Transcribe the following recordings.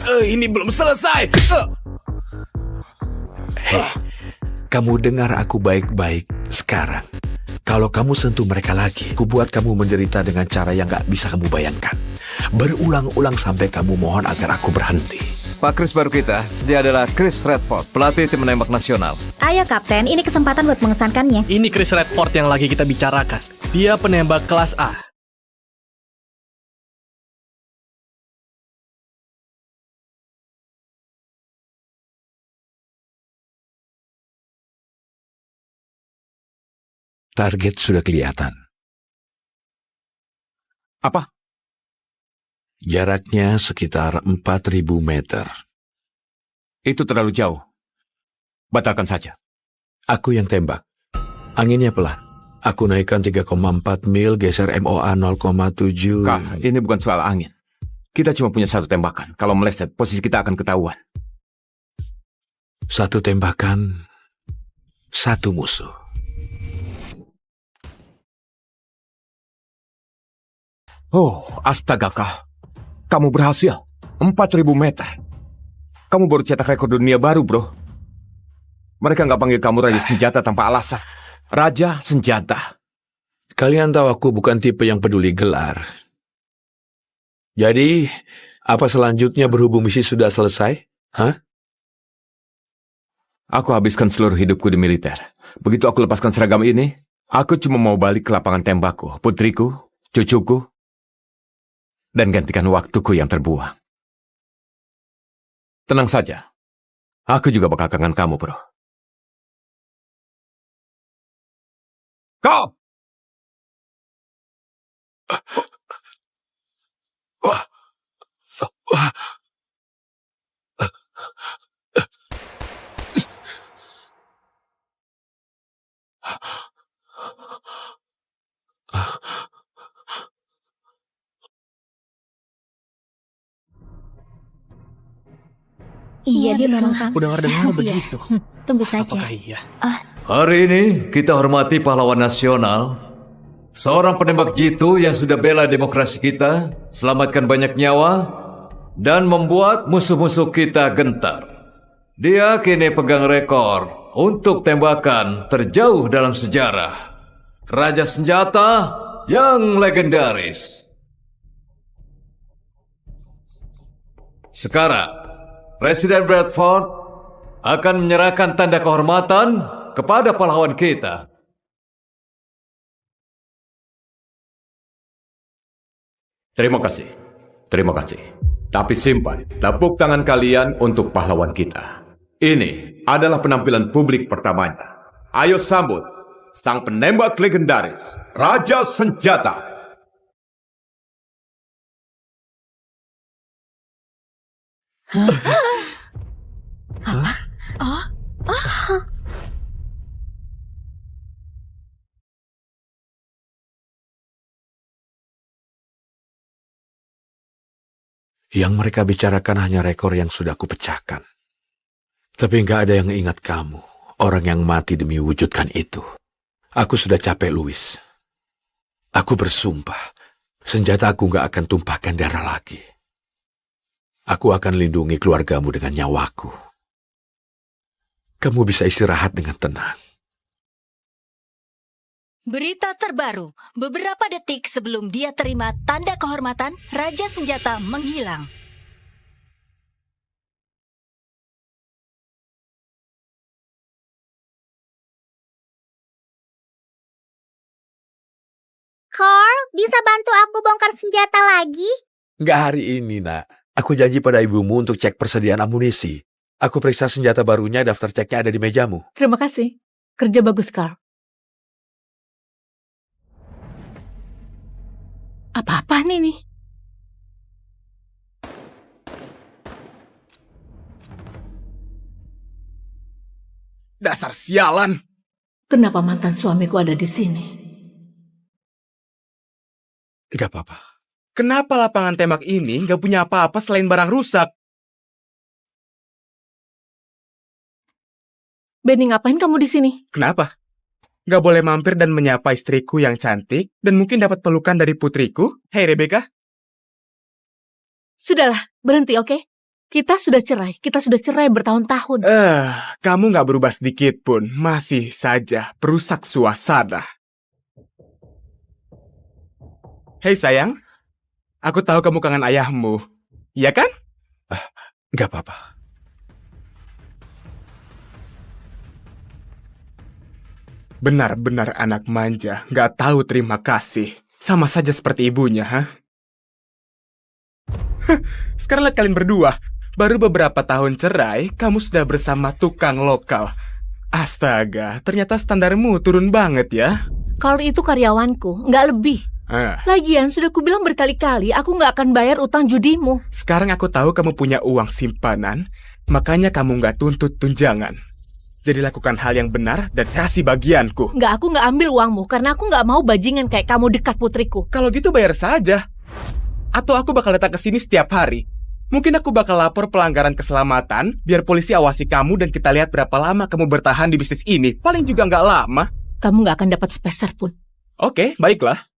Ini belum selesai. Hei, kamu dengar aku baik-baik sekarang. Kalau kamu sentuh mereka lagi, ku buat kamu menderita dengan cara yang gak bisa kamu bayangkan. Berulang-ulang sampai kamu mohon agar aku berhenti. Pak Chris baru kita, dia adalah Chris Redford, pelatih tim menembak nasional. Ayo Kapten, ini kesempatan buat mengesankannya. Ini Chris Redford yang lagi kita bicarakan. Dia penembak kelas A. Target sudah kelihatan. Apa? Jaraknya sekitar 4.000 meter. Itu terlalu jauh. Batalkan saja. Aku yang tembak. Anginnya pelan. Aku naikkan 3,4 mil, geser MOA 0,7. Kak, ini bukan soal angin. Kita cuma punya satu tembakan. Kalau meleset, posisi kita akan ketahuan. Satu tembakan, satu musuh. Oh, astaga, Kak. Kamu berhasil. 4.000 meter. Kamu baru cetak rekor dunia baru, bro. Mereka nggak panggil kamu Raja Senjata tanpa alasan. Raja Senjata. Kalian tahu aku bukan tipe yang peduli gelar. Jadi, apa selanjutnya berhubung misi sudah selesai? Hah? Aku habiskan seluruh hidupku di militer. Begitu aku lepaskan seragam ini, aku cuma mau balik ke lapangan tembakku, putriku, cucuku, dan gantikan waktuku yang terbuang. Tenang saja. Aku juga bakal kangen kamu, bro. Kau! Iya, dia memang Aku dengar-dengar begitu. Tunggu saja. Apakah iya? Hari ini kita hormati pahlawan nasional, seorang penembak jitu yang sudah bela demokrasi kita, selamatkan banyak nyawa, dan membuat musuh-musuh kita gentar. Dia kini pegang rekor untuk tembakan terjauh dalam sejarah. Raja Senjata yang legendaris. Sekarang, Presiden Bradford akan menyerahkan tanda kehormatan kepada pahlawan kita. Terima kasih. Terima kasih. Tapi simpan tepuk tangan kalian untuk pahlawan kita. Ini adalah penampilan publik pertamanya. Ayo sambut sang penembak legendaris, Raja Senjata. Yang mereka bicarakan hanya rekor yang sudah kupecahkan. Tapi nggak ada yang ingat kamu, orang yang mati demi wujudkan itu. Aku sudah capek, Louis. Aku bersumpah, senjata aku nggak akan tumpahkan darah lagi. Aku akan lindungi keluargamu dengan nyawaku. Kamu bisa istirahat dengan tenang. Berita terbaru, beberapa detik sebelum dia terima tanda kehormatan, Raja Senjata menghilang. Carl, bisa bantu aku bongkar senjata lagi? Nggak hari ini, nak. Aku janji pada ibumu untuk cek persediaan amunisi. Aku periksa senjata barunya, daftar ceknya ada di mejamu. Terima kasih. Kerja bagus, Carl. Apa-apaan ini? Dasar sialan. Kenapa mantan suamiku ada di sini? Nggak apa-apa. Kenapa lapangan tembak ini nggak punya apa-apa selain barang rusak? Benny, ngapain kamu di sini? Kenapa? Nggak boleh mampir dan menyapa istriku yang cantik dan mungkin dapat pelukan dari putriku? Hei Rebecca. Sudahlah, berhenti, oke? Kita sudah cerai bertahun-tahun. Kamu nggak berubah sedikit pun. Masih saja perusak suasana. Hei sayang, aku tahu kamu kangen ayahmu. Iya kan? Nggak apa-apa. Benar-benar anak manja, nggak tahu terima kasih. Sama saja seperti ibunya, ha? Sekarang lihat kalian berdua. Baru beberapa tahun cerai, kamu sudah bersama tukang lokal. Astaga, ternyata standarmu turun banget ya. Carl itu karyawanku, nggak lebih. Lagian sudah kubilang berkali-kali, aku nggak akan bayar utang judimu. Sekarang aku tahu kamu punya uang simpanan, makanya kamu nggak tuntut tunjangan. Jadi lakukan hal yang benar dan kasih bagianku. Nggak, aku nggak ambil uangmu, karena aku nggak mau bajingan kayak kamu dekat putriku. Kalau gitu bayar saja. Atau aku bakal datang ke sini setiap hari. Mungkin aku bakal lapor pelanggaran keselamatan, biar polisi awasi kamu dan kita lihat berapa lama kamu bertahan di bisnis ini. Paling juga nggak lama. Kamu nggak akan dapat sepeser pun. Oke, baiklah.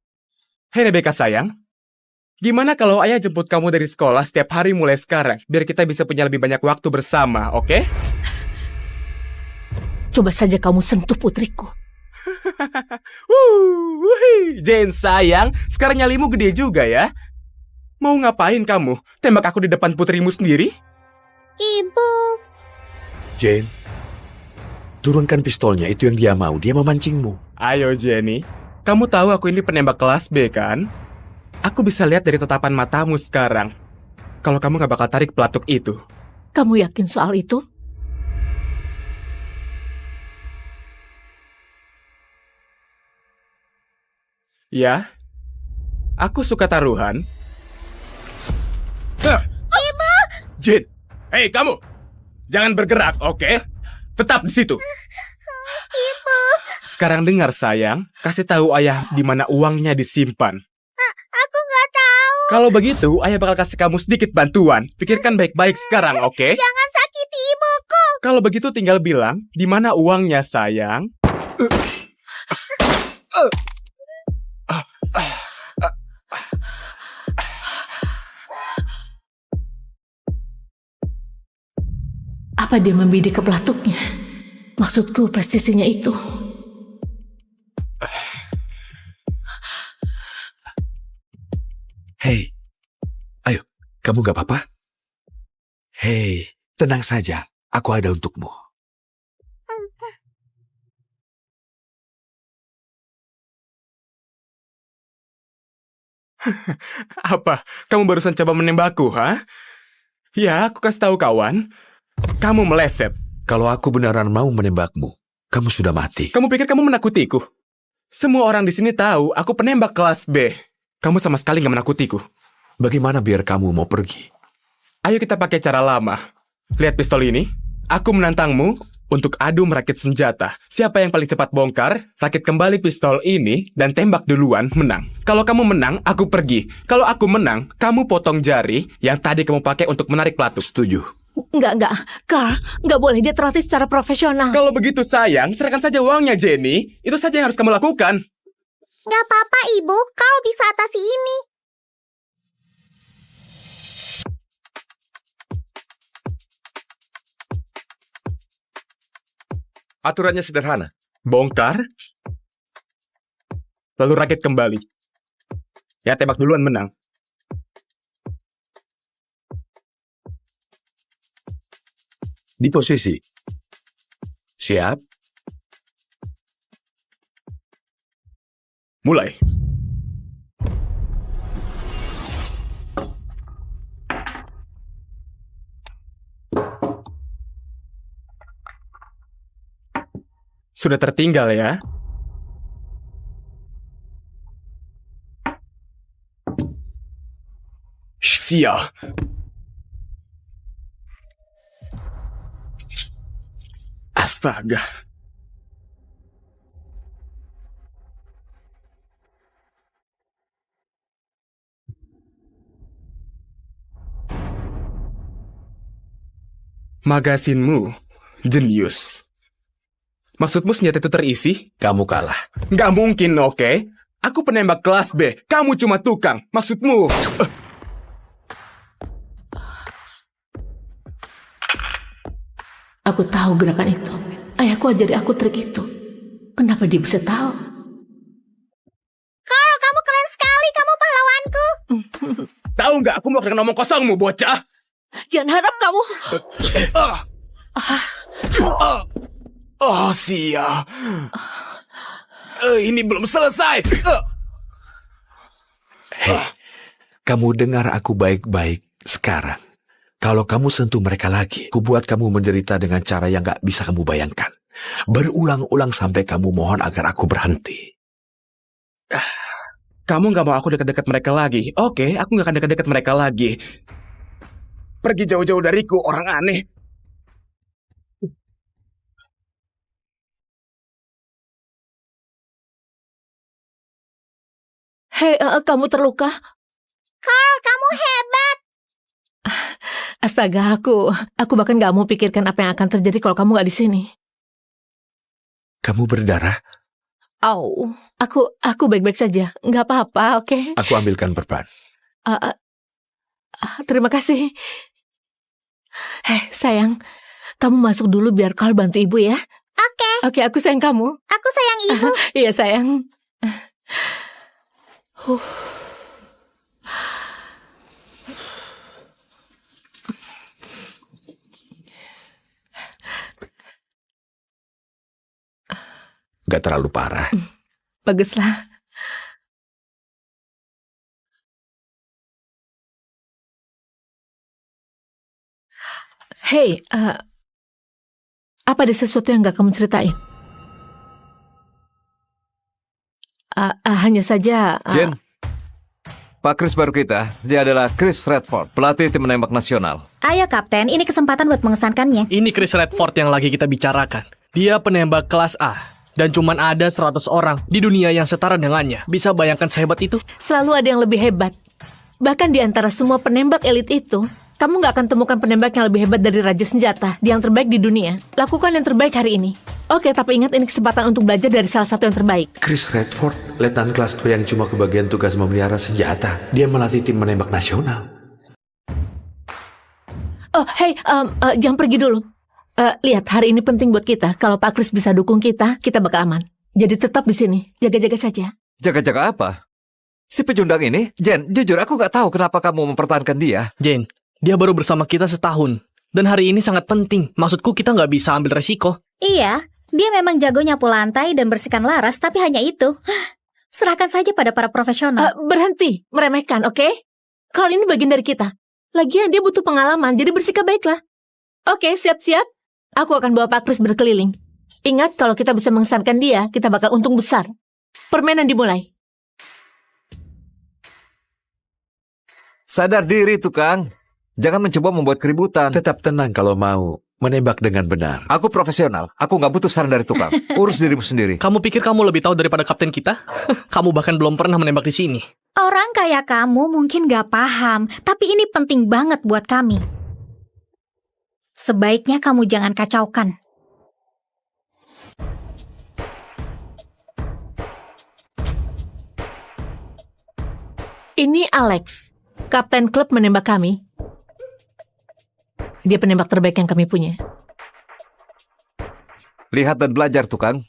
Hei Rebecca sayang, gimana kalau ayah jemput kamu dari sekolah setiap hari mulai sekarang, biar kita bisa punya lebih banyak waktu bersama, oke? Coba saja kamu sentuh putriku. Jane sayang, sekarang nyalimu gede juga ya. Mau ngapain kamu? Tembak aku di depan putrimu sendiri? Ibu. Jane, turunkan pistolnya, itu yang dia mau. Dia memancingmu. Ayo Jenny, kamu tahu aku ini penembak kelas B kan? Aku bisa lihat dari tatapan matamu sekarang. Kalau kamu gak bakal tarik pelatuk itu. Kamu yakin soal itu? Ya, aku suka taruhan. Ibu. Jane, hei kamu, jangan bergerak, oke? Tetap di situ. Ibu. Sekarang dengar sayang, kasih tahu ayah di mana uangnya disimpan. Aku nggak tahu. Kalau begitu, ayah bakal kasih kamu sedikit bantuan. Pikirkan baik-baik sekarang, oke? Jangan sakiti ibuku. Kalau begitu tinggal bilang di mana uangnya sayang. Apa dia membidik ke pelatuknya? Maksudku presisinya itu. Hei, ayo, kamu gak apa-apa? Hei, tenang saja, aku ada untukmu. Apa? Kamu barusan coba menembakku, ha? Ya, aku kasih tahu kawan. Kamu meleset. Kalau aku beneran mau menembakmu, kamu sudah mati. Kamu pikir kamu menakutiku? Semua orang di sini tahu aku penembak kelas B. Kamu sama sekali nggak menakutiku. Bagaimana biar kamu mau pergi? Ayo kita pakai cara lama. Lihat pistol ini. Aku menantangmu untuk adu merakit senjata. Siapa yang paling cepat bongkar, rakit kembali pistol ini, dan tembak duluan, menang. Kalau kamu menang, aku pergi. Kalau aku menang, kamu potong jari yang tadi kamu pakai untuk menarik pelatuk. Setuju. Enggak. Carl, nggak boleh dia terlatih secara profesional. Kalau begitu sayang, serahkan saja uangnya, Jenny. Itu saja yang harus kamu lakukan. Nggak apa-apa, Ibu. Kau bisa atasi ini. Aturannya sederhana. Bongkar, lalu rakit kembali. Ya, tembak duluan menang. Di posisi. Siap? Mulai. Sudah tertinggal ya? Sial. Astaga. Magasinmu jenius. Maksudmu senjata itu terisi? Kamu kalah. Nggak mungkin, oke? Aku penembak kelas B, kamu cuma tukang. Maksudmu... Aku tahu gerakan itu. Ayahku ajari aku trik itu. Kenapa dia bisa tahu? Carl, kamu keren sekali. Kamu pahlawanku. Tahu nggak aku mau ngomong kosongmu, bocah? Jangan harap kamu... Oh, sial. Ini belum selesai. Hei, kamu dengar aku baik-baik sekarang. Kalau kamu sentuh mereka lagi, ku buat kamu menderita dengan cara yang gak bisa kamu bayangkan. Berulang-ulang sampai kamu mohon agar aku berhenti. Kamu nggak mau aku dekat-dekat mereka lagi? Oke, aku nggak akan dekat-dekat mereka lagi. Pergi jauh-jauh dariku, orang aneh. Hei, kamu terluka? Carl, kamu hebat. Astaga, aku bahkan gak mau pikirkan apa yang akan terjadi kalau kamu gak di sini. Kamu berdarah? Au, aku baik-baik saja. Gak apa-apa, oke? Aku ambilkan perban. Terima kasih. Hei, sayang, kamu masuk dulu biar Carl bantu ibu ya. Oke, Oke, aku sayang kamu. aku sayang ibu. Iya, sayang. Gak terlalu parah. Baguslah. Hei, apa ada sesuatu yang gak kamu ceritain? Hanya saja... Jen, Pak Chris baru kita. Dia adalah Chris Redford, pelatih tim menembak nasional. Ayo, Kapten. Ini kesempatan buat mengesankannya. Ini Chris Redford yang lagi kita bicarakan. Dia penembak kelas A. Dan cuman ada 100 orang di dunia yang setara dengannya. Bisa bayangkan sehebat itu? Selalu ada yang lebih hebat. Bahkan di antara semua penembak elit itu, kamu gak akan temukan penembak yang lebih hebat dari Raja Senjata, yang terbaik di dunia. Lakukan yang terbaik hari ini. Oke, tapi ingat ini kesempatan untuk belajar dari salah satu yang terbaik. Chris Redford, letnan kelas 2 yang cuma kebagian tugas memelihara senjata. Dia melatih tim menembak nasional. Oh, hei, jangan pergi dulu. Lihat, hari ini penting buat kita. Kalau Pak Chris bisa dukung kita, kita bakal aman. Jadi tetap di sini, jaga-jaga saja. Jaga-jaga apa? Si pecundang ini? Jen, jujur aku gak tahu kenapa kamu mempertahankan dia. Jane, dia baru bersama kita setahun. Dan hari ini sangat penting. Maksudku kita nggak bisa ambil resiko. Iya, dia memang jago nyapu lantai dan bersihkan laras, tapi hanya itu. Serahkan saja pada para profesional. Berhenti meremehkan, oke? Kalau ini bagian dari kita. Lagian dia butuh pengalaman, jadi bersikap baiklah. Oke, siap-siap. Aku akan bawa Pak Chris berkeliling. Ingat, kalau kita bisa mengesankan dia, kita bakal untung besar. Permainan dimulai. Sadar diri, tukang. Jangan mencoba membuat keributan. Tetap tenang kalau mau menembak dengan benar. Aku profesional. Aku nggak butuh saran dari tukang. Urus dirimu sendiri. Kamu pikir kamu lebih tahu daripada kapten kita? Kamu bahkan belum pernah menembak di sini. Orang kayak kamu mungkin gak paham, tapi ini penting banget buat kami. Sebaiknya kamu jangan kacaukan. Ini Alex, kapten klub menembak kami. Dia penembak terbaik yang kami punya. Lihat dan belajar, tukang.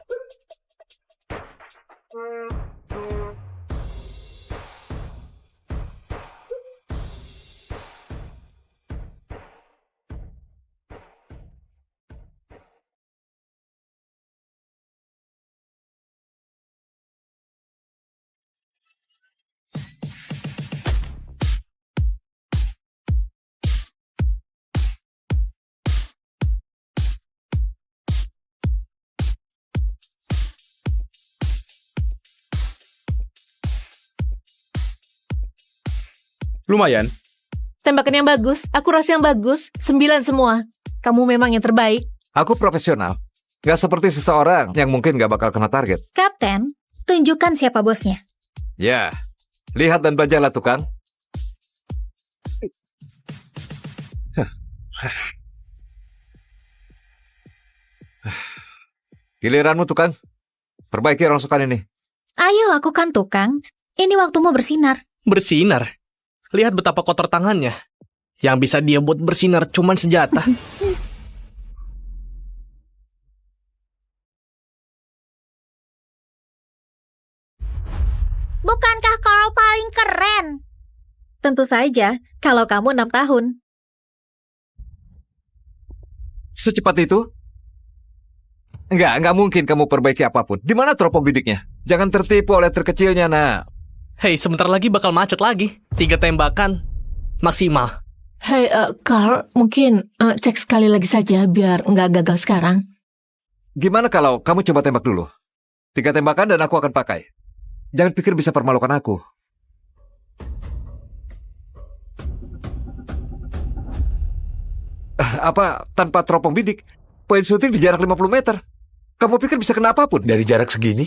Lumayan. Tembakan yang bagus, akurasi yang bagus, 9 semua. Kamu memang yang terbaik. Aku profesional. Gak seperti seseorang yang mungkin gak bakal kena target. Kapten, tunjukkan siapa bosnya. Ya, lihat dan belajarlah, tukang. Giliranmu, tukang. Perbaiki rongsokan ini. Ayo lakukan, tukang. Ini waktumu bersinar. Bersinar? Lihat betapa kotor tangannya. Yang bisa dia buat bersinar cuman senjata. Bukankah Carl paling keren? Tentu saja, kalau kamu 6 tahun. Secepat itu? Enggak mungkin kamu perbaiki apapun. Di mana teropong bidiknya? Jangan tertipu oleh terkecilnya, nak. Hei, sebentar lagi bakal macet lagi. 3 tembakan maksimal. Hei, Carl, mungkin cek sekali lagi saja biar nggak gagal sekarang. Gimana kalau kamu coba tembak dulu? 3 tembakan dan aku akan pakai. Jangan pikir bisa permalukan aku. Apa, tanpa teropong bidik? Poin syuting di jarak 50 meter. Kamu pikir bisa kena apapun? Dari jarak segini?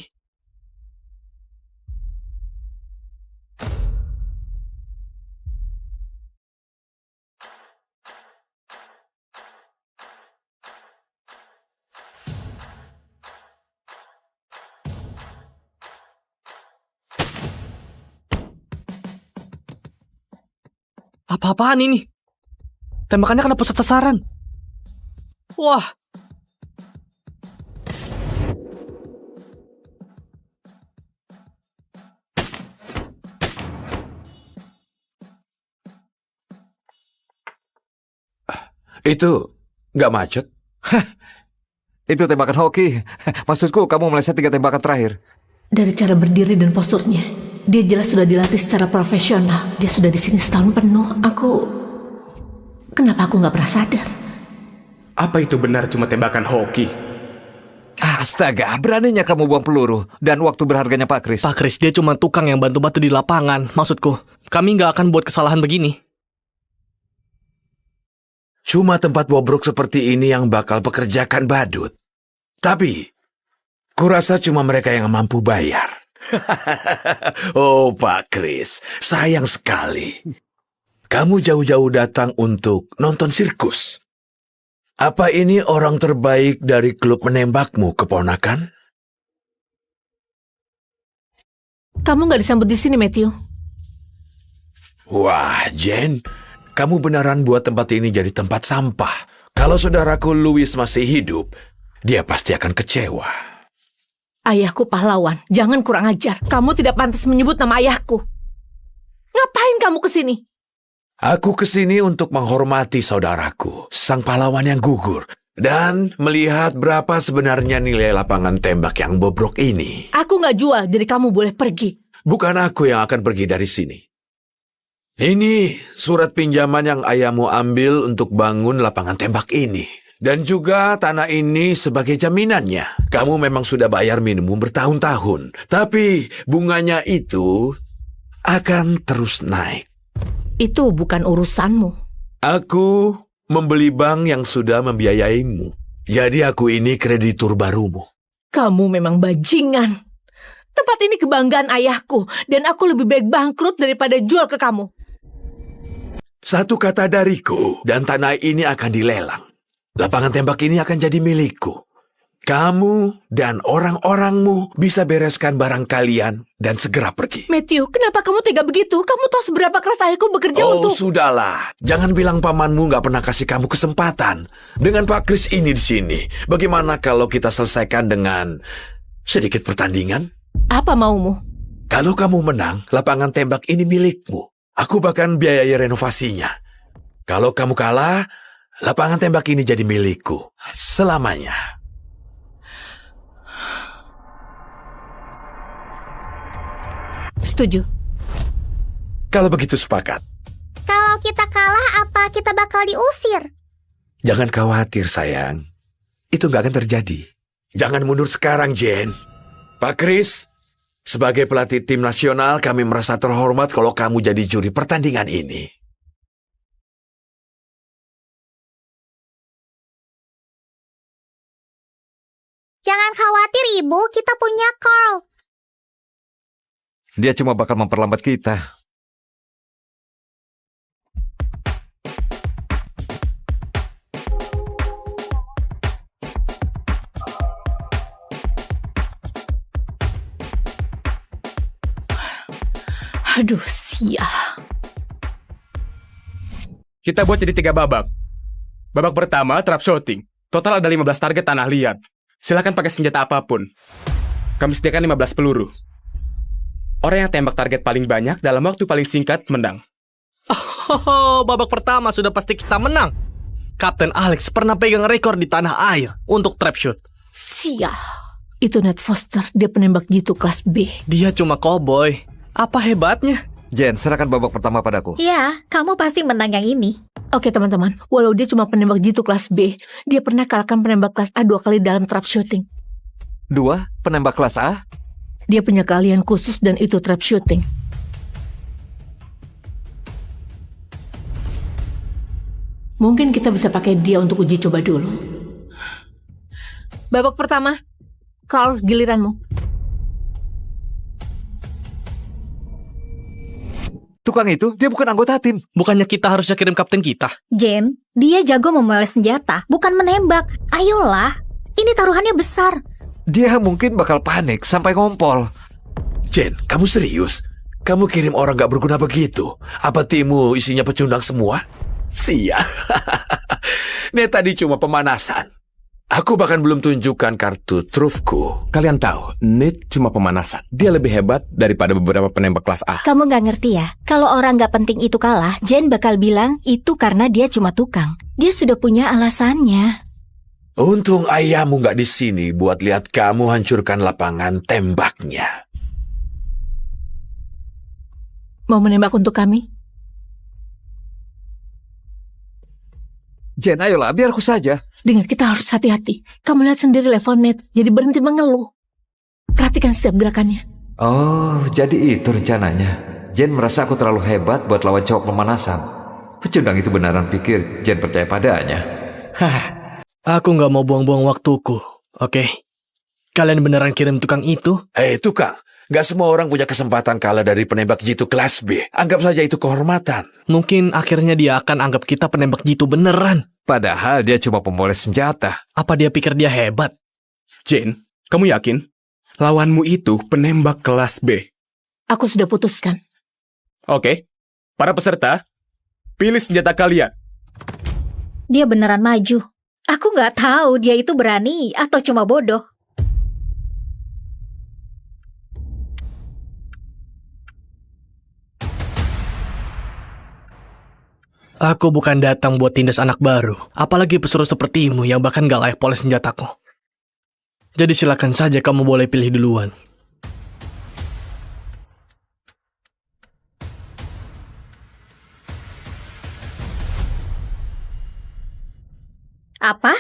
Apa-apaan ini? Tembakannya kena pusat sasaran. Wah. Itu nggak macet? Itu tembakan hoki. Maksudku, kamu meleset 3 tembakan terakhir. Dari cara berdiri dan posturnya, dia jelas sudah dilatih secara profesional. Dia sudah di sini setahun penuh. Kenapa aku nggak pernah sadar? Apa itu benar cuma tembakan hoki? Astaga, beraninya kamu buang peluru. Dan waktu berharganya Pak Kris. Pak Kris, dia cuma tukang yang bantu-bantu di lapangan. Maksudku, kami nggak akan buat kesalahan begini. Cuma tempat bobrok seperti ini yang bakal pekerjakan badut. Tapi, kurasa cuma mereka yang mampu bayar. Oh, Pak Kris, sayang sekali. Kamu jauh-jauh datang untuk nonton sirkus. Apa ini orang terbaik dari klub menembakmu, keponakan? Kamu nggak disambut di sini, Matthew. Wah, Jen, kamu beneran buat tempat ini jadi tempat sampah. Kalau saudaraku Louis masih hidup, dia pasti akan kecewa. Ayahku pahlawan, jangan kurang ajar. Kamu tidak pantas menyebut nama ayahku. Ngapain kamu kesini? Aku kesini untuk menghormati saudaraku, sang pahlawan yang gugur, dan melihat berapa sebenarnya nilai lapangan tembak yang bobrok ini. Aku nggak jual, jadi kamu boleh pergi. Bukan aku yang akan pergi dari sini. Ini surat pinjaman yang ayahmu ambil untuk bangun lapangan tembak ini. Dan juga tanah ini sebagai jaminannya. Kamu memang sudah bayar minimum bertahun-tahun. Tapi bunganya itu akan terus naik. Itu bukan urusanmu. Aku membeli bank yang sudah membiayaimu. Jadi aku ini kreditur barumu. Kamu memang bajingan. Tempat ini kebanggaan ayahku. Dan aku lebih baik bangkrut daripada jual ke kamu. Satu kata dariku, dan tanah ini akan dilelang. Lapangan tembak ini akan jadi milikku. Kamu dan orang-orangmu bisa bereskan barang kalian dan segera pergi. Matthew, kenapa kamu tega begitu? Kamu tahu seberapa keras ayahku bekerja Oh, untuk... sudahlah. Jangan bilang pamanmu nggak pernah kasih kamu kesempatan. Dengan Pak Kris ini di sini, bagaimana kalau kita selesaikan dengan sedikit pertandingan? Apa maumu? Kalau kamu menang, lapangan tembak ini milikmu. Aku bahkan biayai renovasinya. Kalau kamu kalah, lapangan tembak ini jadi milikku selamanya. Setuju. Kalau begitu sepakat. Kalau kita kalah, apa kita bakal diusir? Jangan khawatir, sayang. Itu nggak akan terjadi. Jangan mundur sekarang, Jen. Pak Kris, sebagai pelatih tim nasional, kami merasa terhormat kalau kamu jadi juri pertandingan ini. Jangan khawatir, Ibu. Kita punya Carl. Dia cuma bakal memperlambat kita. Aduh, sia. Kita buat jadi 3 babak. Babak pertama, trap shooting. Total ada 15 target tanah liat. Silakan pakai senjata apapun. Kami sediakan 15 peluru. Orang yang tembak target paling banyak dalam waktu paling singkat menang. Babak pertama sudah pasti kita menang. Kapten Alex pernah pegang rekor di tanah air untuk trap shoot. Sial. Itu Ned Foster, dia penembak jitu kelas B. Dia cuma cowboy. Apa hebatnya? Jen, serahkan babak pertama padaku. Ya, kamu pasti menang yang ini. Oke teman-teman, walau dia cuma penembak jitu kelas B, dia pernah kalahkan penembak kelas A 2 kali dalam trap shooting. 2, penembak kelas A. Dia punya keahlian khusus dan itu trap shooting. Mungkin kita bisa pakai dia untuk uji coba dulu. Babak pertama, Carl, giliranmu. Tukang itu, dia bukan anggota tim. Bukannya kita harusnya kirim kapten kita? Jen, dia jago memoles senjata, bukan menembak. Ayolah, ini taruhannya besar. Dia mungkin bakal panik sampai ngompol. Jen, kamu serius? Kamu kirim orang gak berguna begitu? Apa timmu isinya pecundang semua? Sia. Nih tadi cuma pemanasan. Aku bahkan belum tunjukkan kartu trufku. Kalian tahu, Nate cuma pemanasan. Dia lebih hebat daripada beberapa penembak kelas A. Kamu nggak ngerti ya? Kalau orang nggak penting itu kalah, Jen bakal bilang itu karena dia cuma tukang. Dia sudah punya alasannya. Untung ayahmu gak di sini buat lihat kamu hancurkan lapangan tembaknya. Mau menembak untuk kami? Jen, ayolah, biar aku saja. Dengar, kita harus hati-hati. Kamu lihat sendiri level Ned, jadi berhenti mengeluh. Perhatikan setiap gerakannya. Oh, jadi itu rencananya. Jen merasa aku terlalu hebat buat lawan cowok pemanasan. Pecundang itu beneran pikir Jen percaya padanya. Aku nggak mau buang-buang waktuku, oke? Kalian beneran kirim tukang itu? Tukang, gak semua orang punya kesempatan kalah dari penembak jitu kelas B. Anggap saja itu kehormatan. Mungkin akhirnya dia akan anggap kita penembak jitu beneran. Padahal dia cuma pemoles senjata. Apa dia pikir dia hebat? Jane, kamu yakin? Lawanmu itu penembak kelas B. Aku sudah putuskan. Oke, para peserta, pilih senjata kalian. Dia beneran maju. Aku nggak tahu dia itu berani atau cuma bodoh. Aku bukan datang buat tindas anak baru, apalagi pesuruh sepertimu yang bahkan gak layak poles senjataku. Jadi silakan saja kamu boleh pilih duluan. Apa?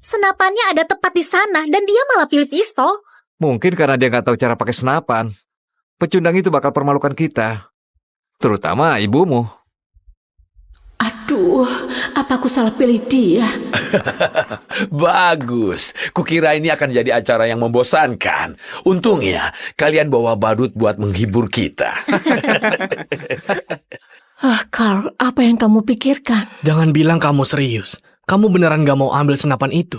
Senapannya ada tepat di sana dan dia malah pilih pistol. Mungkin karena dia nggak tahu cara pakai senapan. Pecundang itu bakal permalukan kita. Terutama ibumu. Aduh, apa aku salah pilih dia? Bagus, kukira ini akan jadi acara yang membosankan. Untungnya, kalian bawa badut buat menghibur kita. Carl, apa yang kamu pikirkan? Jangan bilang kamu serius. Kamu beneran gak mau ambil senapan itu?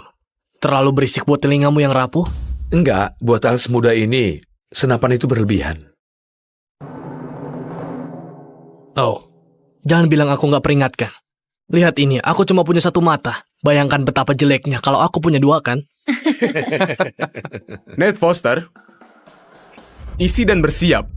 Terlalu berisik buat telingamu yang rapuh? Enggak, buat hal semudah ini, senapan itu berlebihan. Oh, jangan bilang aku gak peringatkan. Lihat ini, aku cuma punya satu mata. Bayangkan betapa jeleknya kalau aku punya dua, kan? Ned Foster, isi dan bersiap.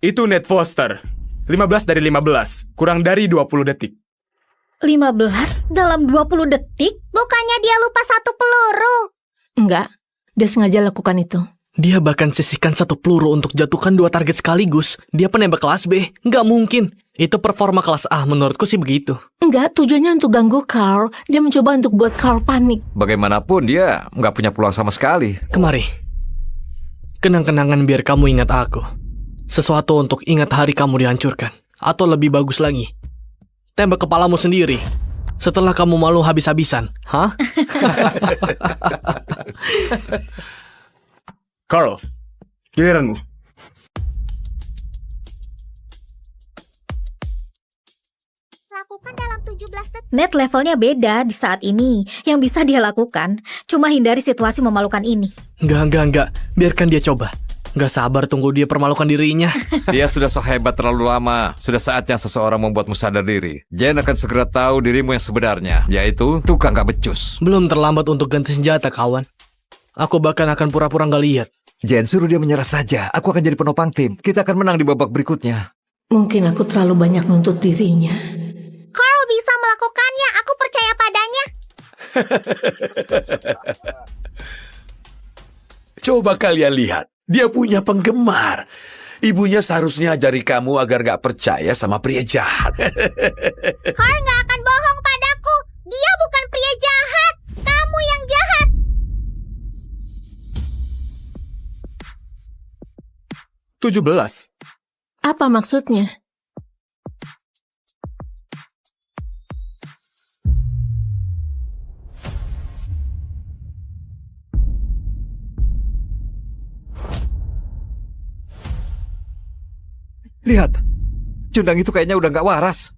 Itu Ned Foster. 15 dari 15, kurang dari 20 detik. 15 dalam 20 detik? Bukannya dia lupa satu peluru. Enggak, dia sengaja lakukan itu. Dia bahkan sisihkan satu peluru untuk jatuhkan dua target sekaligus. Dia penembak kelas B. Nggak mungkin. Itu performa kelas A, menurutku sih begitu. Enggak, tujuannya untuk ganggu Carl. Dia mencoba untuk buat Carl panik. Bagaimanapun dia nggak punya peluang sama sekali. Kemari. Kenang-kenangan biar kamu ingat aku. Sesuatu untuk ingat hari kamu dihancurkan. Atau lebih bagus lagi, tembak kepalamu sendiri. Setelah kamu malu habis-habisan. Hah? Carl, giliranmu. Lakukan dalam 7 Ned levelnya beda di saat ini. Yang bisa dia lakukan cuma hindari situasi memalukan ini. Enggak. Biarkan dia coba. Nggak sabar tunggu dia permalukan dirinya. Dia sudah so hebat terlalu lama. Sudah saatnya seseorang membuatmu sadar diri. Jen akan segera tahu dirimu yang sebenarnya, yaitu tukang gak becus. Belum terlambat untuk ganti senjata, kawan. Aku bahkan akan pura-pura nggak lihat. Jen, suruh dia menyerah saja. Aku akan jadi penopang tim. Kita akan menang di babak berikutnya. Mungkin aku terlalu banyak nuntut dirinya. Carl bisa melakukannya, aku percaya padanya. Coba kalian lihat, dia punya penggemar. Ibunya seharusnya ajari kamu agar gak percaya sama pria jahat. Carl nggak akan bohong padaku. Dia bukan pria jahat. Kamu yang jahat. 17. Apa maksudnya? Lihat, Jundang itu kayaknya udah gak waras.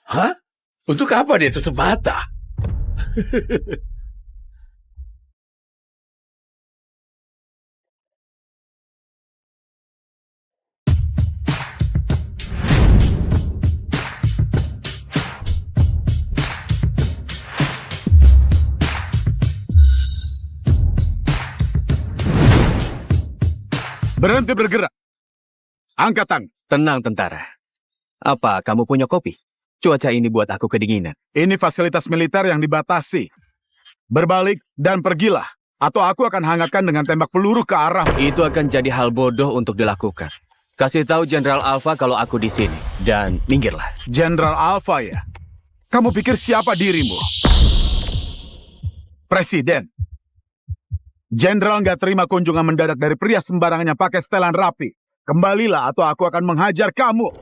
Hah? Untuk apa dia tutup mata? Berhenti bergerak. Angkat tangan. Tenang, tentara. Apa kamu punya kopi? Cuaca ini buat aku kedinginan. Ini fasilitas militer yang dibatasi. Berbalik dan pergilah, atau aku akan hangatkan dengan tembak peluru ke arah. Itu akan jadi hal bodoh untuk dilakukan. Kasih tahu Jenderal Alpha kalau aku di sini. Dan minggirlah. Jenderal Alpha ya? Kamu pikir siapa dirimu? Presiden. Jenderal nggak terima kunjungan mendadak dari pria sembarangan yang pakai setelan rapi. Kembalilah atau aku akan menghajar kamu.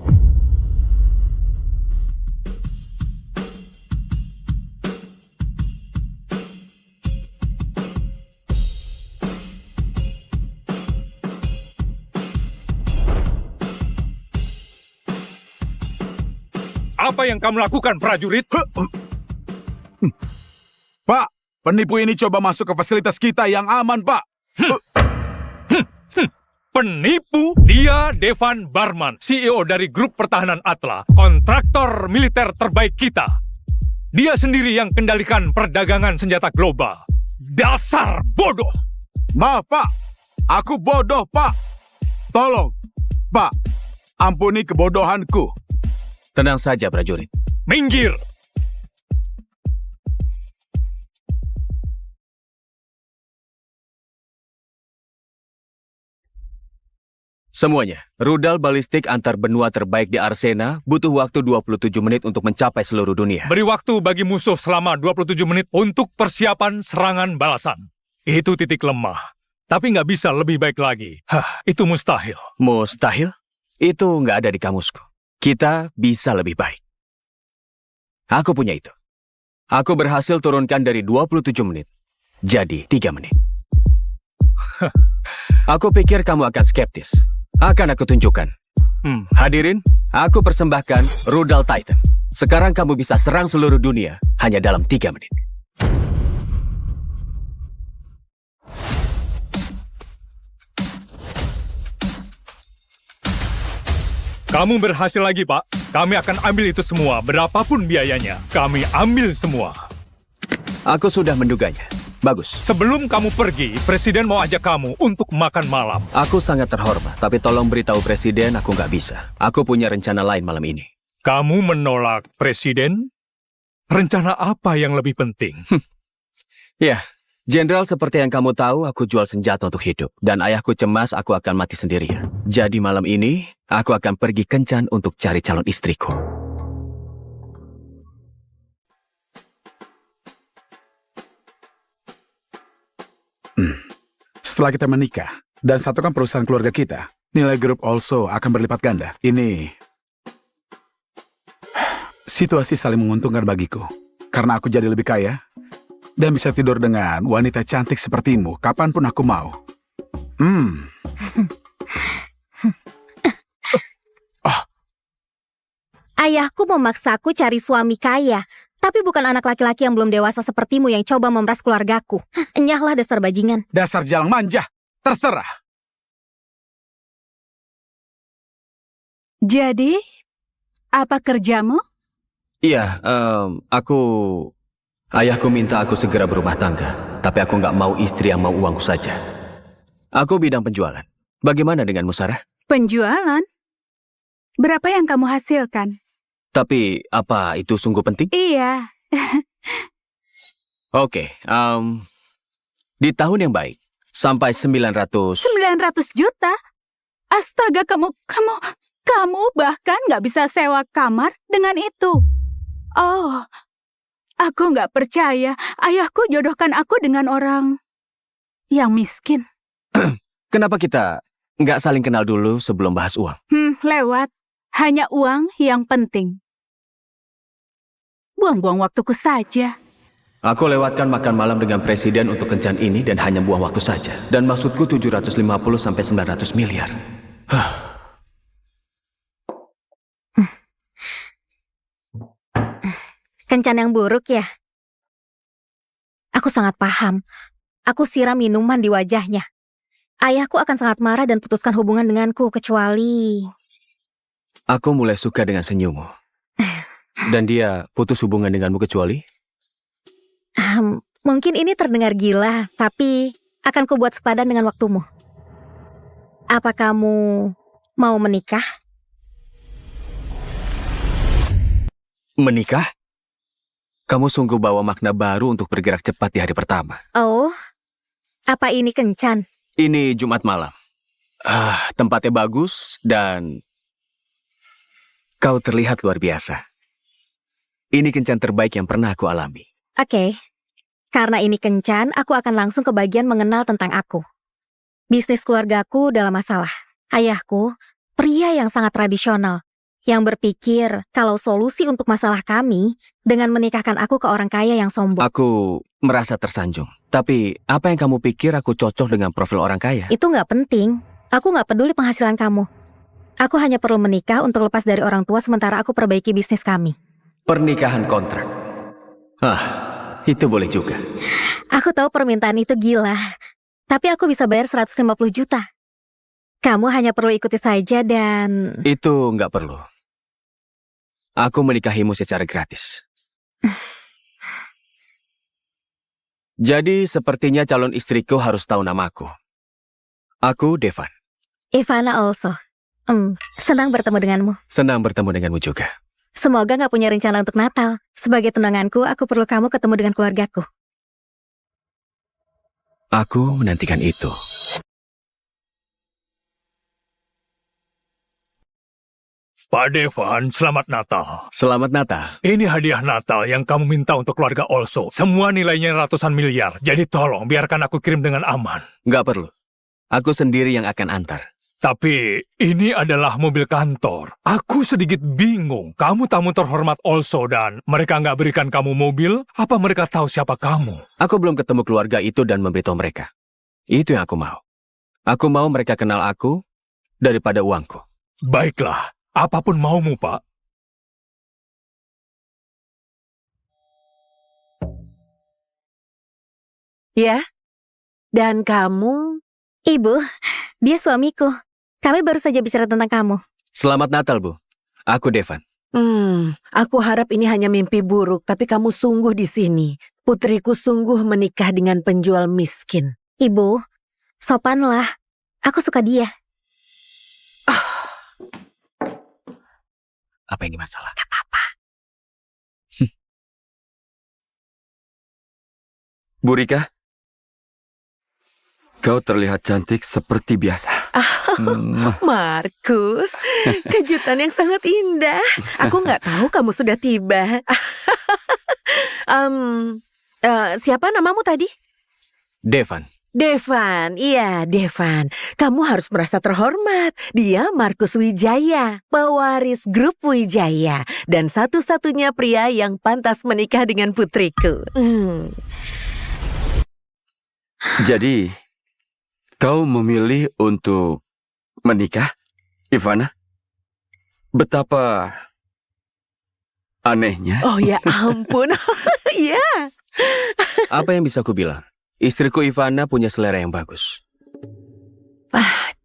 Apa yang kamu lakukan, prajurit? Pak, penipu ini coba masuk ke fasilitas kita yang aman, Pak. Penipu? Dia Devan Barman, CEO dari grup pertahanan Atla, kontraktor militer terbaik kita. Dia sendiri yang kendalikan perdagangan senjata global. Dasar bodoh! Maaf, Pak. Aku bodoh, Pak. Tolong, Pak. Ampuni kebodohanku. Tenang saja, prajurit. Minggir! Semuanya, rudal balistik antar benua terbaik di Arsena butuh waktu 27 menit untuk mencapai seluruh dunia. Beri waktu bagi musuh selama 27 menit untuk persiapan serangan balasan. Itu titik lemah. Tapi nggak bisa lebih baik lagi. Itu mustahil. Mustahil? Itu nggak ada di kamusku. Kita bisa lebih baik. Aku punya itu. Aku berhasil turunkan dari 27 menit. Jadi 3 menit. Aku pikir kamu akan skeptis. Akan aku tunjukkan. Hadirin, aku persembahkan rudal Titan. Sekarang kamu bisa serang seluruh dunia hanya dalam 3 menit. Kamu berhasil lagi, Pak. Kami akan ambil itu semua, berapapun biayanya. Kami ambil semua. Aku sudah menduganya. Bagus. Sebelum kamu pergi, Presiden mau ajak kamu untuk makan malam. Aku sangat terhormat, tapi tolong beritahu Presiden aku nggak bisa. Aku punya rencana lain malam ini. Kamu menolak Presiden? Rencana apa yang lebih penting? Ya, Jenderal, seperti yang kamu tahu, aku jual senjata untuk hidup. Dan ayahku cemas aku akan mati sendirian. Jadi malam ini, aku akan pergi kencan untuk cari calon istriku. Setelah kita menikah dan satukan perusahaan keluarga kita, nilai grup also akan berlipat ganda. Ini situasi saling menguntungkan bagiku. Karena aku jadi lebih kaya dan bisa tidur dengan wanita cantik sepertimu kapanpun aku mau. Ayahku memaksaku cari suami kaya, Tapi bukan anak laki-laki yang belum dewasa sepertimu yang coba memeras keluargaku. Enyahlah dasar bajingan. Dasar jalang manja. Terserah. Jadi, apa kerjamu? Iya, Ayahku minta aku segera berumah tangga, tapi aku nggak mau istri yang mau uangku saja. Aku bidang penjualan. Bagaimana denganmu, Sarah? Penjualan? Berapa yang kamu hasilkan? Tapi, apa itu sungguh penting? Iya. Oke, di tahun yang baik, sampai 900... 900 juta? Astaga, kamu bahkan nggak bisa sewa kamar dengan itu. Oh, aku nggak percaya. Ayahku jodohkan aku dengan orang yang miskin. Kenapa kita nggak saling kenal dulu sebelum bahas uang? Lewat. Hanya uang yang penting. Buang-buang waktuku saja. Aku lewatkan makan malam dengan presiden untuk kencan ini dan hanya buang waktu saja. Dan maksudku 750 sampai 900 miliar. Kencan yang buruk ya? Aku sangat paham. Aku siram minuman di wajahnya. Ayahku akan sangat marah dan putuskan hubungan denganku kecuali... Aku mulai suka dengan senyummu. Dan dia putus hubungan denganmu kecuali? Mungkin ini terdengar gila, tapi akan kubuat sepadan dengan waktumu. Apa kamu mau menikah? Menikah? Kamu sungguh bawa makna baru untuk bergerak cepat di hari pertama. Oh, apa ini kencan? Ini Jumat malam. Tempatnya bagus dan kau terlihat luar biasa. Ini kencan terbaik yang pernah aku alami. Oke, karena ini kencan, aku akan langsung ke bagian mengenal tentang aku. Bisnis keluargaku dalam masalah. Ayahku, pria yang sangat tradisional, yang berpikir kalau solusi untuk masalah kami dengan menikahkan aku ke orang kaya yang sombong. Aku merasa tersanjung. Tapi apa yang kamu pikir aku cocok dengan profil orang kaya? Itu nggak penting. Aku nggak peduli penghasilan kamu. Aku hanya perlu menikah untuk lepas dari orang tua sementara aku perbaiki bisnis kami. Pernikahan kontrak. Itu boleh juga. Aku tahu permintaan itu gila, tapi aku bisa bayar 150 juta. Kamu hanya perlu ikuti saja dan... Itu nggak perlu. Aku menikahimu secara gratis. Jadi sepertinya calon istriku harus tahu namaku. Aku Devan. Ivana also. Senang bertemu denganmu. Senang bertemu denganmu juga. Semoga nggak punya rencana untuk Natal. Sebagai tunanganku, aku perlu kamu ketemu dengan keluargaku. Aku menantikan itu. Pak Devan, selamat Natal. Selamat Natal. Ini hadiah Natal yang kamu minta untuk keluarga Olso. Semua nilainya ratusan miliar. Jadi tolong biarkan aku kirim dengan aman. Nggak perlu. Aku sendiri yang akan antar. Tapi ini adalah mobil kantor. Aku sedikit bingung. Kamu tamu terhormat Olso dan mereka nggak berikan kamu mobil? Apa mereka tahu siapa kamu? Aku belum ketemu keluarga itu dan memberitahu mereka. Itu yang aku mau. Aku mau mereka kenal aku daripada uangku. Baiklah. Apapun maumu, Pak. Ya, dan kamu? Ibu, dia suamiku. Kami baru saja bicara tentang kamu. Selamat Natal, Bu. Aku Devan. Aku harap ini hanya mimpi buruk, tapi kamu sungguh di sini. Putriku sungguh menikah dengan penjual miskin. Ibu, sopanlah. Aku suka dia. Apa ini masalah? Gak apa-apa. Bu Rika, kau terlihat cantik seperti biasa. Markus, kejutan yang sangat indah. Aku nggak tahu kamu sudah tiba. Siapa namamu tadi? Devan. Devan, iya Devan. Kamu harus merasa terhormat. Dia Markus Wijaya, pewaris grup Wijaya. Dan satu-satunya pria yang pantas menikah dengan putriku. Jadi, kau memilih untuk menikah, Ivana? Betapa Anehnya. Oh ya ampun. Iya. Apa yang bisa aku bilang? Istriku Ivana punya selera yang bagus.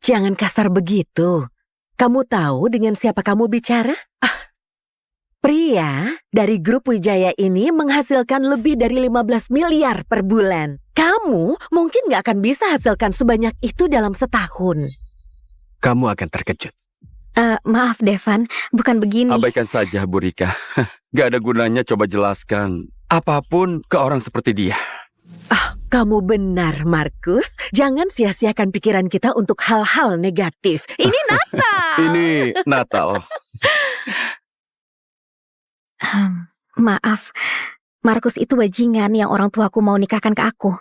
Jangan kasar begitu. Kamu tahu dengan siapa kamu bicara? Pria dari grup Wijaya ini menghasilkan lebih dari 15 miliar per bulan. Kamu mungkin nggak akan bisa hasilkan sebanyak itu dalam setahun. Kamu akan terkejut. Maaf Devan, bukan begini. Abaikan saja, Bu Rika. Gak ada gunanya coba jelaskan apapun ke orang seperti dia. Kamu benar, Markus. Jangan sia-siakan pikiran kita untuk hal-hal negatif. Ini Natal. Ini Natal. Maaf, Markus itu bajingan yang orang tuaku mau nikahkan ke aku.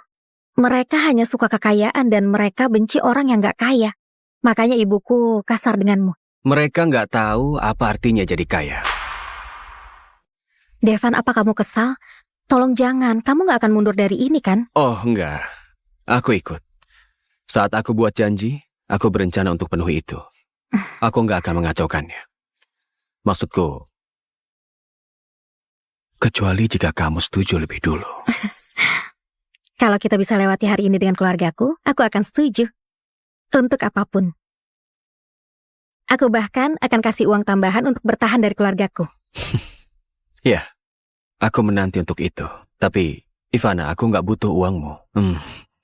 Mereka hanya suka kekayaan dan mereka benci orang yang gak kaya. Makanya ibuku kasar denganmu. Mereka nggak tahu apa artinya jadi kaya. Devan, apa kamu kesal? Tolong jangan, kamu gak akan mundur dari ini kan? Oh, enggak. Aku ikut. Saat aku buat janji, aku berencana untuk penuhi itu. Aku nggak akan mengacaukannya. Maksudku, kecuali jika kamu setuju lebih dulu. Kalau kita bisa lewati hari ini dengan keluargaku, aku akan setuju. Untuk apapun. Aku bahkan akan kasih uang tambahan untuk bertahan dari keluargaku. Ya, aku menanti untuk itu. Tapi, Ivana, aku nggak butuh uangmu.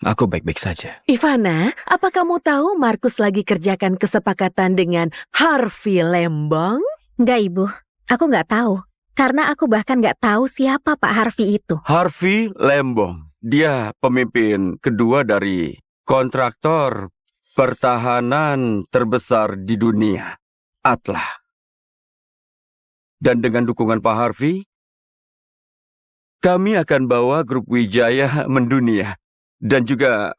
Aku baik-baik saja. Ivana, apa kamu tahu Markus lagi kerjakan kesepakatan dengan Harvey Lembong? Nggak, Ibu. Aku nggak tahu. Karena aku bahkan nggak tahu siapa Pak Harvey itu. Harvey Lembong. Dia pemimpin kedua dari kontraktor pertahanan terbesar di dunia, Atla. Dan dengan dukungan Pak Harvey, kami akan bawa grup Wijaya mendunia dan juga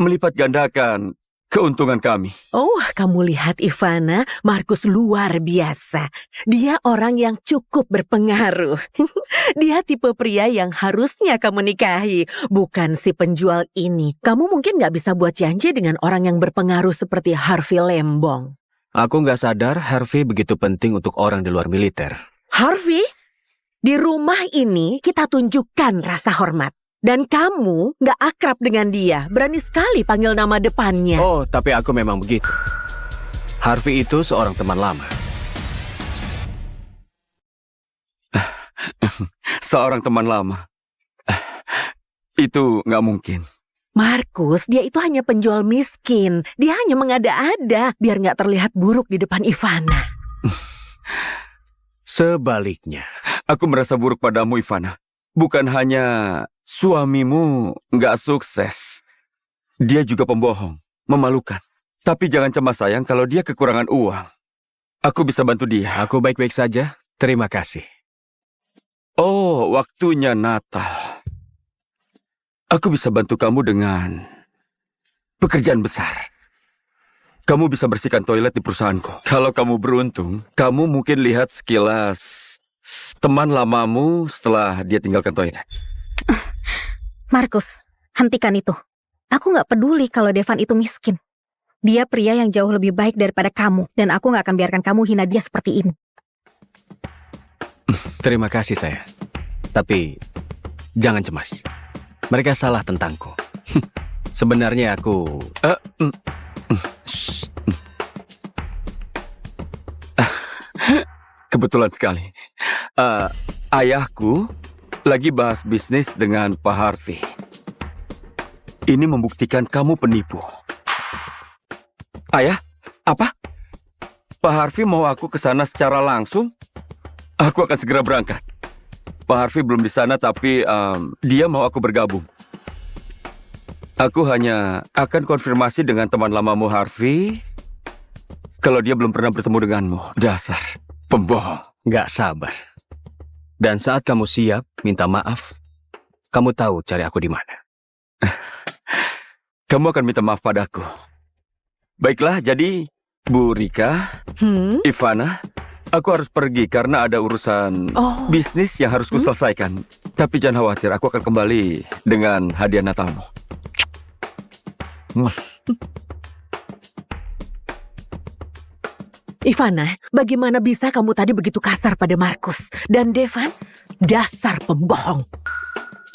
melipat gandakan keuntungan kami. Oh, kamu lihat Ivana, Markus luar biasa. Dia orang yang cukup berpengaruh. Dia tipe pria yang harusnya kamu nikahi, bukan si penjual ini. Kamu mungkin nggak bisa buat janji dengan orang yang berpengaruh seperti Harvey Lembong. Aku nggak sadar Harvey begitu penting untuk orang di luar militer. Harvey, di rumah ini kita tunjukkan rasa hormat. Dan kamu nggak akrab dengan dia, berani sekali panggil nama depannya. Oh, tapi aku memang begitu. Harvey itu seorang teman lama. Seorang teman lama. Itu nggak mungkin. Markus, dia itu hanya penjual miskin. Dia hanya mengada-ada biar nggak terlihat buruk di depan Ivana. Sebaliknya. Aku merasa buruk padamu, Ivana. Bukan hanya suamimu nggak sukses. Dia juga pembohong, memalukan. Tapi jangan cemas sayang kalau dia kekurangan uang. Aku bisa bantu dia. Aku baik-baik saja. Terima kasih. Oh, waktunya Natal. Aku bisa bantu kamu dengan pekerjaan besar. Kamu bisa bersihkan toilet di perusahaanku. Kalau kamu beruntung, kamu mungkin lihat sekilas teman lamamu setelah dia tinggalkan toilet. Markus, hentikan itu. Aku nggak peduli kalau Devan itu miskin. Dia pria yang jauh lebih baik daripada kamu, dan aku nggak akan biarkan kamu hina dia seperti ini. Terima kasih saya. Tapi jangan cemas. Mereka salah tentangku. Sebenarnya aku... Kebetulan sekali. Ayahku lagi bahas bisnis dengan Pak Harvey. Ini membuktikan kamu penipu. Ayah, apa? Pak Harvey mau aku ke sana secara langsung? Aku akan segera berangkat. Pak Harvey belum di sana, tapi dia mau aku bergabung. Aku hanya akan konfirmasi dengan teman lamamu Harvey kalau dia belum pernah bertemu denganmu. Dasar pembohong. Gak sabar. Dan saat kamu siap minta maaf, kamu tahu cari aku di mana. Kamu akan minta maaf padaku. Baiklah, jadi Bu Rika, Ivana, aku harus pergi karena ada urusan bisnis yang harus kuselesaikan. Tapi jangan khawatir, aku akan kembali dengan hadiah Natalmu. Ivana, bagaimana bisa kamu tadi begitu kasar pada Markus? Dan Devan, dasar pembohong.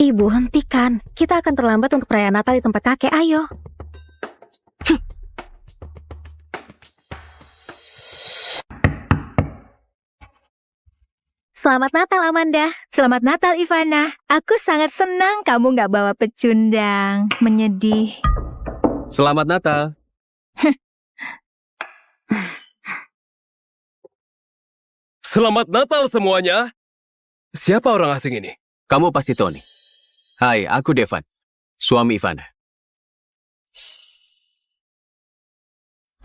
Ibu, hentikan. Kita akan terlambat untuk perayaan Natal di tempat kakek. Ayo. Selamat Natal, Amanda. Selamat Natal, Ivana. Aku sangat senang kamu nggak bawa pecundang. Menyedih. Selamat Natal. Selamat Natal semuanya. Siapa orang asing ini? Kamu pasti Tony. Hai, aku Devan, suami Ivana.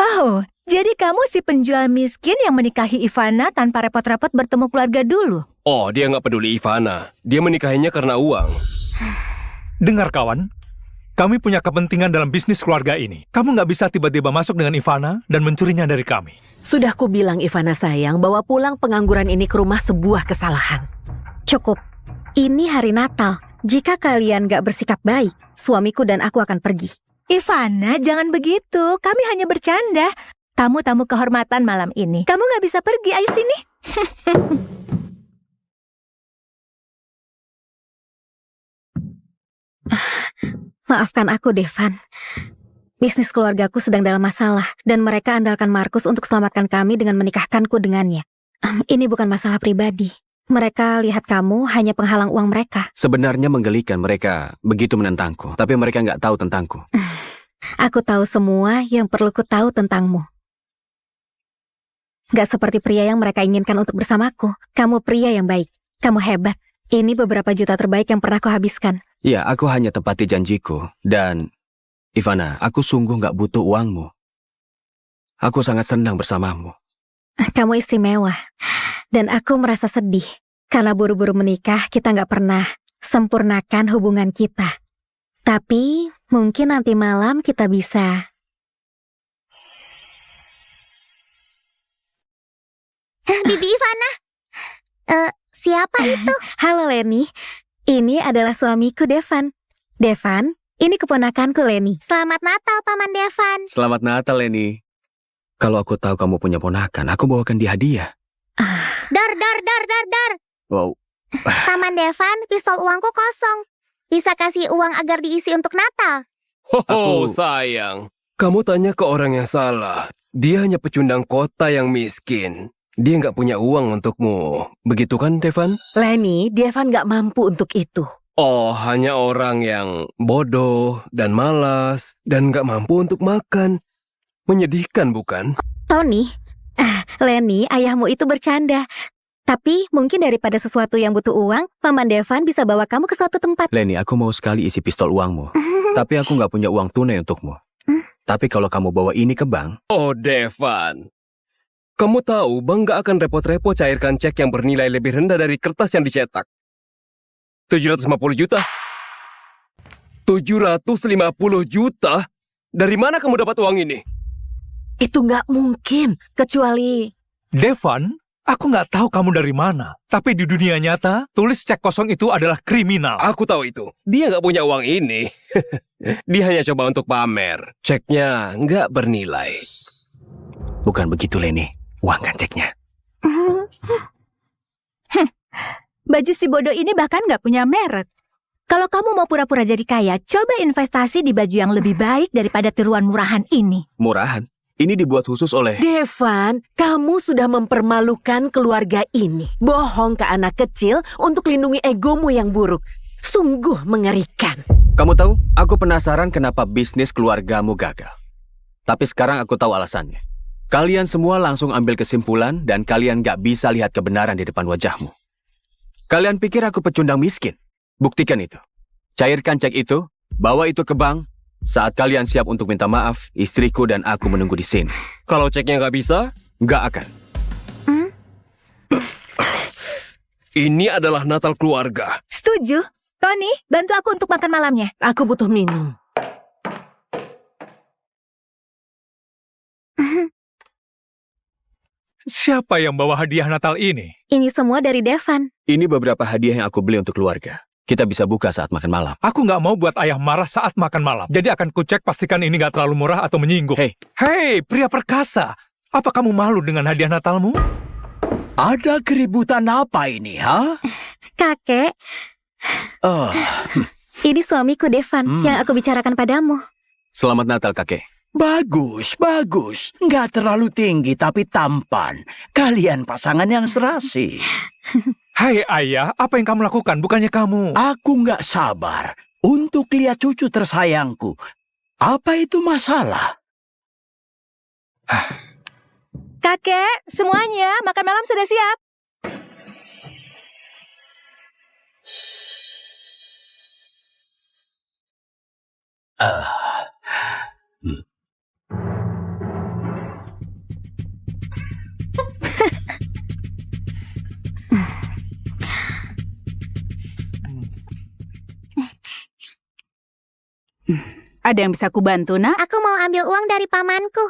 Oh, jadi kamu si penjual miskin yang menikahi Ivana tanpa repot-repot bertemu keluarga dulu? Oh, dia nggak peduli Ivana. Dia menikahinya karena uang. Dengar kawan, kami punya kepentingan dalam bisnis keluarga ini. Kamu nggak bisa tiba-tiba masuk dengan Ivana dan mencurinya dari kami. Sudah kubilang Ivana sayang bahwa pulang pengangguran ini ke rumah sebuah kesalahan. Cukup. Ini hari Natal. Jika kalian gak bersikap baik, suamiku dan aku akan pergi. Ivana, jangan begitu. Kami hanya bercanda. Tamu-tamu kehormatan malam ini. Kamu gak bisa pergi, ayo sini. Maafkan aku, Devan. Bisnis keluargaku sedang dalam masalah, dan mereka andalkan Markus untuk selamatkan kami dengan menikahkanku dengannya. Ini bukan masalah pribadi. Mereka lihat kamu hanya penghalang uang mereka. Sebenarnya menggelikan mereka begitu menentangku, tapi mereka nggak tahu tentangku. Aku tahu semua yang perlu ku tahu tentangmu. Gak seperti pria yang mereka inginkan untuk bersamaku. Kamu pria yang baik. Kamu hebat. Ini beberapa juta terbaik yang pernah kuhabiskan. Ya, aku hanya tepati janjiku. Dan, Ivana, aku sungguh nggak butuh uangmu. Aku sangat senang bersamamu. Kamu istimewa. Dan aku merasa sedih. Karena buru-buru menikah, kita nggak pernah sempurnakan hubungan kita. Tapi, mungkin nanti malam kita bisa. Bibi Ivana. Siapa itu? Halo Leni. Ini adalah suamiku Devan. Devan, ini keponakanku Leni. Selamat Natal, Paman Devan. Selamat Natal, Leni. Kalau aku tahu kamu punya ponakan, aku bawakan dia hadiah. Dar. Wow. Paman Devan, pistol uangku kosong. Bisa kasih uang agar diisi untuk Natal. Oh, sayang. Kamu tanya ke orang yang salah. Dia hanya pecundang kota yang miskin. Dia nggak punya uang untukmu. Begitu kan, Devan? Leni, Devan nggak mampu untuk itu. Oh, hanya orang yang bodoh dan malas dan nggak mampu untuk makan. Menyedihkan, bukan? Tony, Leni, ayahmu itu bercanda. Tapi mungkin daripada sesuatu yang butuh uang, Paman Devan bisa bawa kamu ke suatu tempat. Leni, aku mau sekali isi pistol uangmu. Tapi aku nggak punya uang tunai untukmu. Tapi kalau kamu bawa ini ke bank... Oh, Devan. Kamu tahu, bank nggak akan repot-repot cairkan cek yang bernilai lebih rendah dari kertas yang dicetak. 750 juta? 750 juta? Dari mana kamu dapat uang ini? Itu nggak mungkin, kecuali... Devan, aku nggak tahu kamu dari mana. Tapi di dunia nyata, tulis cek kosong itu adalah kriminal. Aku tahu itu. Dia nggak punya uang ini. Dia hanya coba untuk pamer. Ceknya nggak bernilai. Bukan begitu, Leni. Uangkan ceknya. Baju si bodoh ini bahkan nggak punya merek. Kalau kamu mau pura-pura jadi kaya, coba investasi di baju yang lebih baik daripada tiruan murahan ini. Murahan? Ini dibuat khusus oleh... Devan, kamu sudah mempermalukan keluarga ini. Bohong ke anak kecil untuk lindungi egomu yang buruk. Sungguh mengerikan. Kamu tahu, aku penasaran kenapa bisnis keluargamu gagal. Tapi sekarang aku tahu alasannya. Kalian semua langsung ambil kesimpulan dan kalian gak bisa lihat kebenaran di depan wajahmu. Kalian pikir aku pecundang miskin? Buktikan itu. Cairkan cek itu, bawa itu ke bank. Saat kalian siap untuk minta maaf, istriku dan aku menunggu di sini. Kalau ceknya nggak bisa? Nggak akan. Ini adalah Natal keluarga. Setuju. Tony, bantu aku untuk makan malamnya. Aku butuh minum. Siapa yang bawa hadiah Natal ini? Ini semua dari Devan. Ini beberapa hadiah yang aku beli untuk keluarga. Kita bisa buka saat makan malam. Aku nggak mau buat ayah marah saat makan malam. Jadi akan kucek pastikan ini nggak terlalu murah atau menyinggung. Hei, pria perkasa. Apa kamu malu dengan hadiah Natalmu? Ada keributan apa ini, ha? Kakek, Oh, ini suamiku Devan yang aku bicarakan padamu. Selamat Natal, kakek. bagus, bagus. Nggak terlalu tinggi tapi tampan. Kalian pasangan yang serasi. Hai ayah, apa yang kamu lakukan? Bukannya kamu... Aku nggak sabar untuk lihat cucu tersayangku. Apa itu masalah? Kakek, semuanya makan malam sudah siap. Ada yang bisa kubantu, nak? Aku mau ambil uang dari pamanku.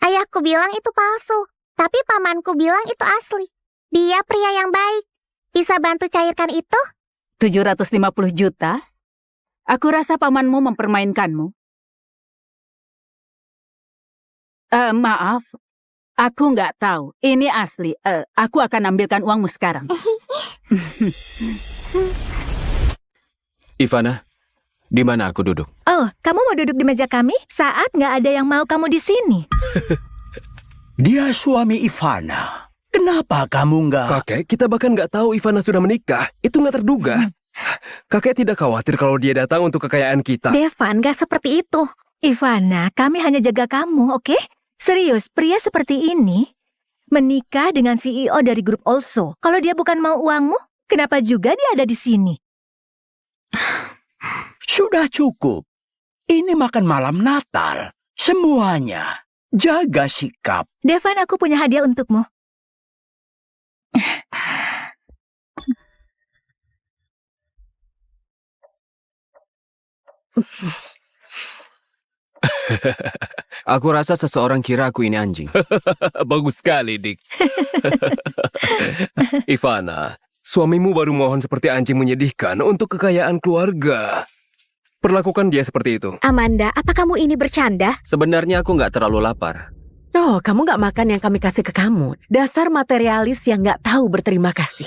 Ayahku bilang itu palsu, tapi pamanku bilang itu asli. Dia pria yang baik. Bisa bantu cairkan itu? 750 juta? Aku rasa pamanmu mempermainkanmu. Maaf, aku nggak tahu. Ini asli. Aku akan ambilkan uangmu sekarang. Ivana, di mana aku duduk? Oh, kamu mau duduk di meja kami saat nggak ada yang mau kamu di sini? Dia suami Ivana. Kenapa kamu nggak... Kakek, kita bahkan nggak tahu Ivana sudah menikah. Itu nggak terduga. Kakek tidak khawatir kalau dia datang untuk kekayaan kita. Devan, gak seperti itu. Ivana, kami hanya jaga kamu, oke? Serius, pria seperti ini menikah dengan CEO dari grup Also. Kalau dia bukan mau uangmu, kenapa juga dia ada di sini? Sudah cukup. Ini makan malam Natal. Semuanya. Jaga sikap. Devan, aku punya hadiah untukmu. Aku rasa seseorang kira aku ini anjing. Bagus sekali, Dik. Ivana, suamimu baru mohon seperti anjing menyedihkan untuk kekayaan keluarga. Perlakukan dia seperti itu. Amanda, apa kamu ini bercanda? Sebenarnya aku nggak terlalu lapar. Oh, kamu nggak makan yang kami kasih ke kamu. Dasar materialis yang nggak tahu berterima kasih.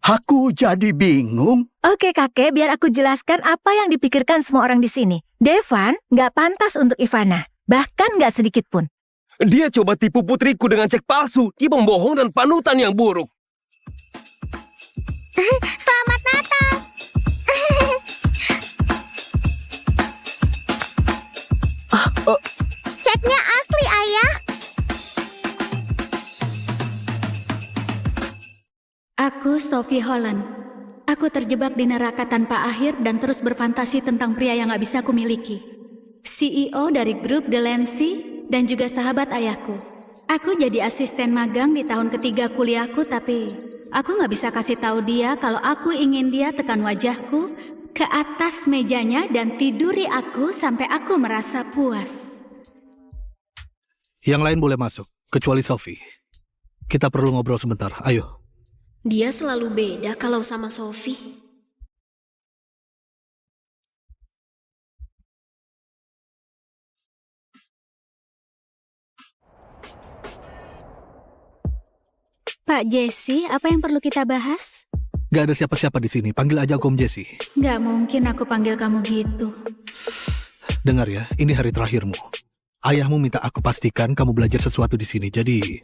Aku jadi bingung. Oke, kakek, biar aku jelaskan apa yang dipikirkan semua orang di sini. Devan nggak pantas untuk Ivana. Bahkan nggak sedikit pun. Dia coba tipu putriku dengan cek palsu. Dia pembohong dan panutan yang buruk. Selamat Natal! Ceknya asli, Ayah. Aku Sophie Holland. Aku terjebak di neraka tanpa akhir dan terus berfantasi tentang pria yang gak bisa kumiliki. CEO dari grup Delancey dan juga sahabat ayahku. Aku jadi asisten magang di tahun ketiga kuliahku, tapi aku gak bisa kasih tahu dia kalau aku ingin dia tekan wajahku ke atas mejanya dan tiduri aku sampai aku merasa puas. Yang lain boleh masuk, kecuali Sophie. Kita perlu ngobrol sebentar, ayo. Dia selalu beda kalau sama Sophie. Pak Jesse, apa yang perlu kita bahas? Gak ada siapa-siapa di sini, panggil aja Om Jesse. Gak mungkin aku panggil kamu gitu. Dengar ya, ini hari terakhirmu. Ayahmu minta aku pastikan kamu belajar sesuatu di sini, jadi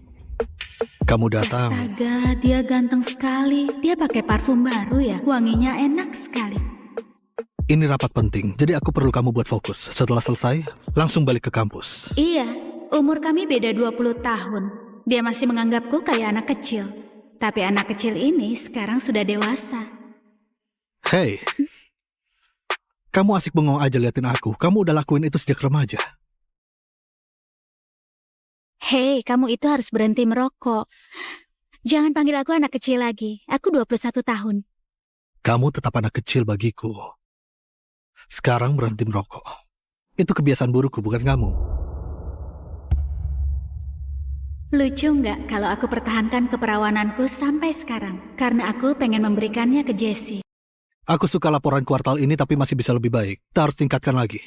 kamu datang. Astaga, dia ganteng sekali. Dia pakai parfum baru ya, wanginya enak sekali. Ini rapat penting, jadi aku perlu kamu buat fokus. Setelah selesai, langsung balik ke kampus. Iya, umur kami beda 20 tahun. Dia masih menganggapku kayak anak kecil. Tapi anak kecil ini sekarang sudah dewasa. Hey, kamu asik bengong aja liatin aku. Kamu udah lakuin itu sejak remaja. Hei, kamu itu harus berhenti merokok. Jangan panggil aku anak kecil lagi. Aku 21 tahun. Kamu tetap anak kecil bagiku. Sekarang berhenti merokok. Itu kebiasaan burukku, bukan kamu. Lucu nggak kalau aku pertahankan keperawananku sampai sekarang? Karena aku pengen memberikannya ke Jesse. Aku suka laporan kuartal ini tapi masih bisa lebih baik. Kita harus tingkatkan lagi.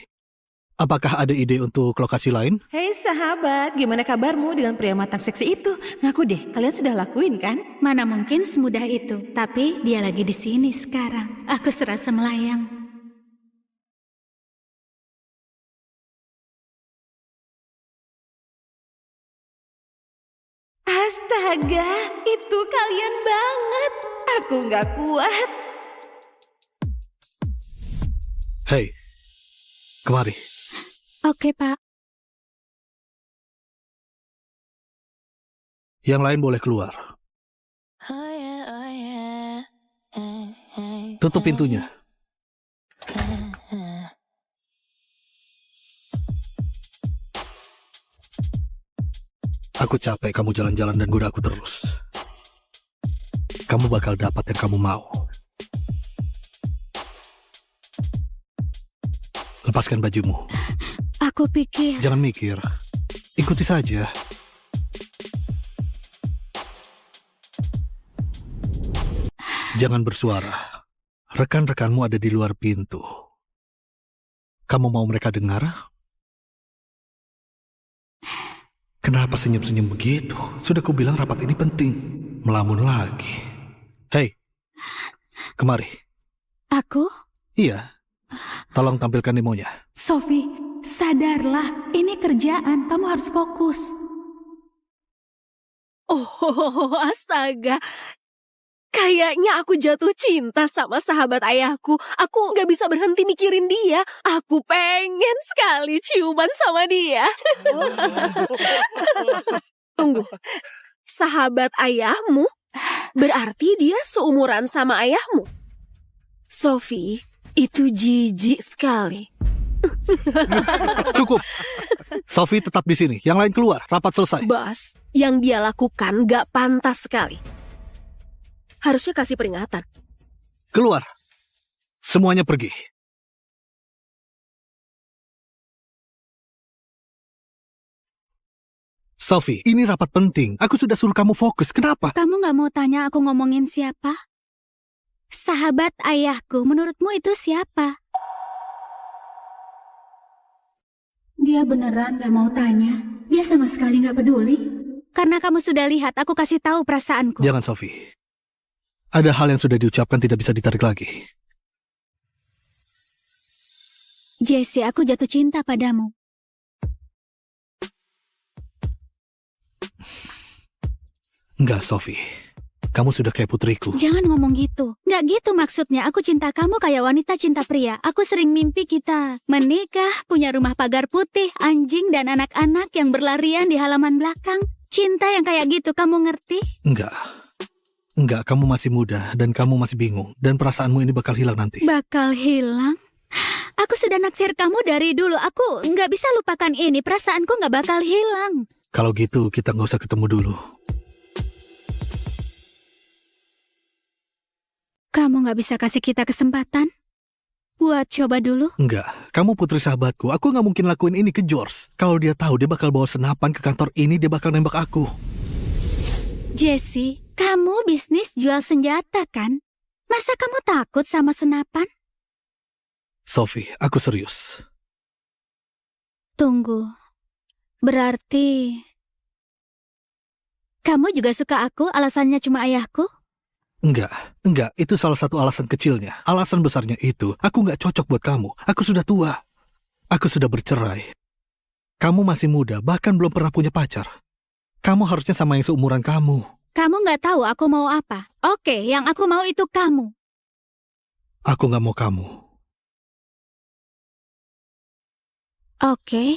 Apakah ada ide untuk lokasi lain? Hei sahabat, gimana kabarmu dengan pria matang seksi itu? Ngaku deh, kalian sudah lakuin kan? Mana mungkin semudah itu. Tapi dia lagi di sini sekarang. Aku serasa melayang. Astaga, itu kalian banget. Aku nggak kuat. Hei, kemari. Oke, Pak. Yang lain boleh keluar. Tutup pintunya. Aku capek kamu jalan-jalan dan goda aku terus. Kamu bakal dapat yang kamu mau. Lepaskan bajumu. Aku pikir... Jangan mikir. Ikuti saja. Jangan bersuara. Rekan-rekanmu ada di luar pintu. Kamu mau mereka dengar? Kenapa senyum-senyum begitu? Sudah kubilang rapat ini penting. Melamun lagi. Hei, kemari. Aku? Iya. Tolong tampilkan demonya. Sophie, sadarlah. Ini kerjaan, kamu harus fokus. Oh, astaga. Kayaknya aku jatuh cinta sama sahabat ayahku. Aku gak bisa berhenti mikirin dia. Aku pengen sekali ciuman sama dia. Tunggu. Sahabat ayahmu? Berarti dia seumuran sama ayahmu? Sophie, itu jijik sekali. Cukup. Sophie tetap di sini. Yang lain keluar. Rapat selesai. Bos, yang dia lakukan gak pantas sekali. Harusnya kasih peringatan. Keluar. Semuanya pergi. Sophie, ini rapat penting. Aku sudah suruh kamu fokus. Kenapa? Kamu gak mau tanya aku ngomongin siapa? Sahabat ayahku, menurutmu itu siapa? Dia beneran gak mau tanya. Dia sama sekali gak peduli. Karena kamu sudah lihat, aku kasih tahu perasaanku. Jangan, Sophie. Ada hal yang sudah diucapkan tidak bisa ditarik lagi. Jesse, aku jatuh cinta padamu. Enggak, Sophie. Kamu sudah kayak putriku. Jangan ngomong gitu. Nggak gitu maksudnya. Aku cinta kamu kayak wanita cinta pria. Aku sering mimpi kita menikah, punya rumah pagar putih, anjing, dan anak-anak yang berlarian di halaman belakang. Cinta yang kayak gitu, kamu ngerti? Enggak, kamu masih muda dan kamu masih bingung. Dan perasaanmu ini bakal hilang nanti. Bakal hilang? Aku sudah naksir kamu dari dulu. Aku nggak bisa lupakan ini. Perasaanku nggak bakal hilang. Kalau gitu, kita nggak usah ketemu dulu. Kamu nggak bisa kasih kita kesempatan? Buat coba dulu? Enggak, kamu putri sahabatku. Aku nggak mungkin lakuin ini ke George. Kalau dia tahu, dia bakal bawa senapan ke kantor ini, dia bakal nembak aku. Jesse, kamu bisnis jual senjata kan? Masa kamu takut sama senapan? Sophie, aku serius. Tunggu. Berarti... kamu juga suka aku, alasannya cuma ayahku? Enggak, itu salah satu alasan kecilnya. Alasan besarnya itu, aku nggak cocok buat kamu. Aku sudah tua. Aku sudah bercerai. Kamu masih muda, bahkan belum pernah punya pacar. Kamu harusnya sama yang seumuran kamu. Kamu nggak tahu aku mau apa. Oke, yang aku mau itu kamu. Aku nggak mau kamu. Oke.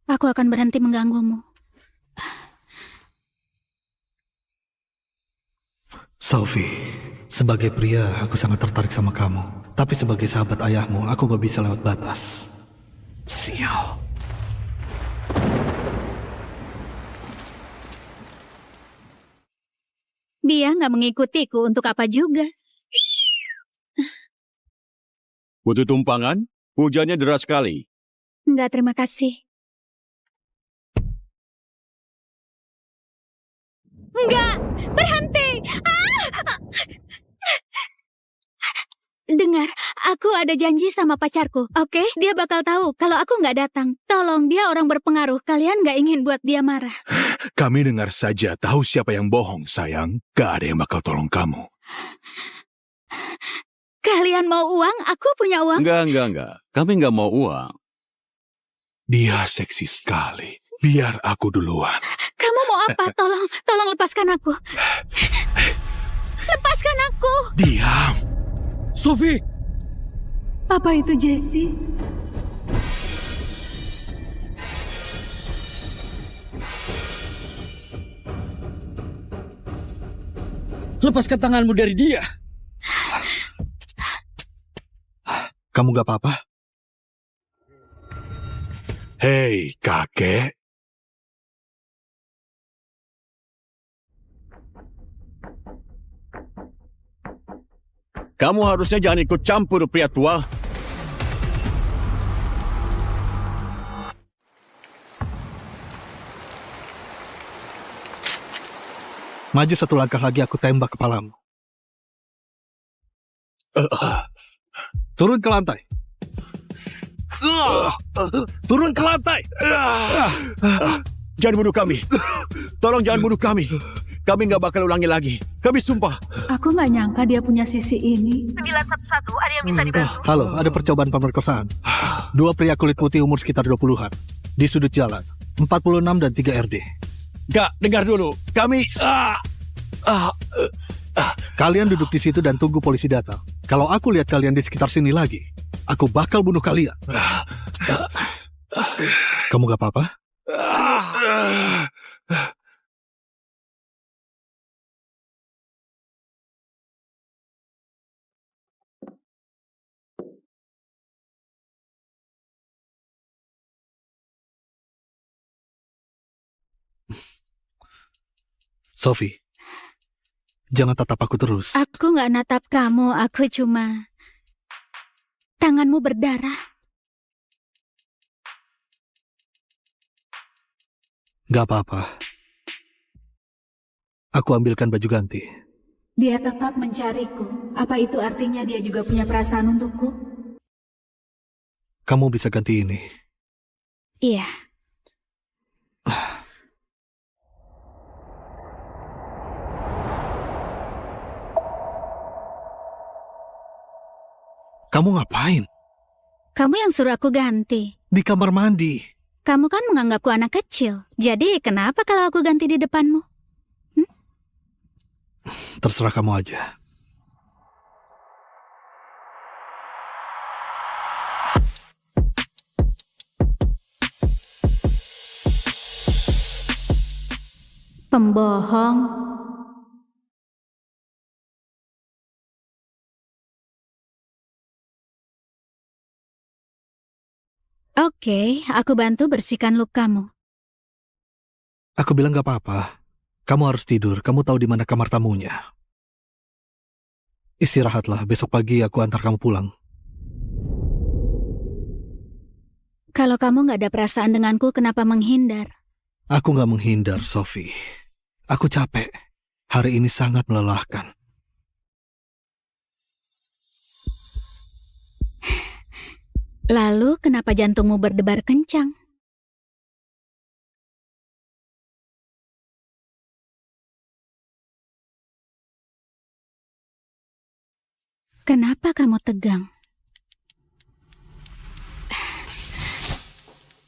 Aku akan berhenti mengganggumu. Sophie, sebagai pria aku sangat tertarik sama kamu. Tapi sebagai sahabat ayahmu, aku gak bisa lewat batas. Sial. Dia nggak mengikutiku untuk apa juga. Butuh tumpangan? Hujannya deras sekali. Enggak, terima kasih. Enggak, berhenti! dengar, aku ada janji sama pacarku, oke? Dia bakal tahu kalau aku nggak datang. Tolong, dia orang berpengaruh. Kalian nggak ingin buat dia marah. Kami dengar saja, tahu siapa yang bohong, sayang. Gak ada yang bakal tolong kamu. Kalian mau uang? Aku punya uang. Enggak. Kami nggak mau uang. Dia seksi sekali. Biar aku duluan. Kamu mau apa? Tolong lepaskan aku. Lepaskan aku. Diam. Sophie! Apa itu, Jesse? Lepaskan tanganmu dari dia. Kamu gak apa-apa? Hei, kakek. Kamu harusnya jangan ikut campur, pria tua. Maju satu langkah lagi aku tembak kepalamu. Turun ke lantai. Turun ke lantai. Jangan bunuh kami. Tolong jangan bunuh kami. Kami nggak bakal ulangi lagi. Kami sumpah. Aku nggak nyangka dia punya sisi ini. 911, ada yang bisa dibantu? Halo, ada percobaan pemerkosaan. 2 pria kulit putih umur sekitar 20-an. Di sudut jalan. 46 dan 3 RD. Gak, dengar dulu. Kami... Kalian duduk di situ dan tunggu polisi datang. Kalau aku lihat kalian di sekitar sini lagi, aku bakal bunuh kalian. Kamu gak apa-apa? Sophie, jangan tatap aku terus. Aku nggak natap kamu, aku cuma... Tanganmu berdarah. Gak apa-apa. Aku ambilkan baju ganti. Dia tetap mencariku. Apa itu artinya dia juga punya perasaan untukku? Kamu bisa ganti ini. Iya. Kamu ngapain? Kamu yang suruh aku ganti. Di kamar mandi. Kamu kan menganggapku anak kecil. Jadi kenapa kalau aku ganti di depanmu? Terserah kamu aja. Pembohong. Oke, aku bantu bersihkan lukamu. Aku bilang gak apa-apa. Kamu harus tidur. Kamu tahu di mana kamar tamunya. Istirahatlah. Besok pagi aku antar kamu pulang. Kalau kamu nggak ada perasaan denganku, kenapa menghindar? Aku gak menghindar, Sophie. Aku capek. Hari ini sangat melelahkan. Lalu kenapa jantungmu berdebar kencang? Kenapa kamu tegang?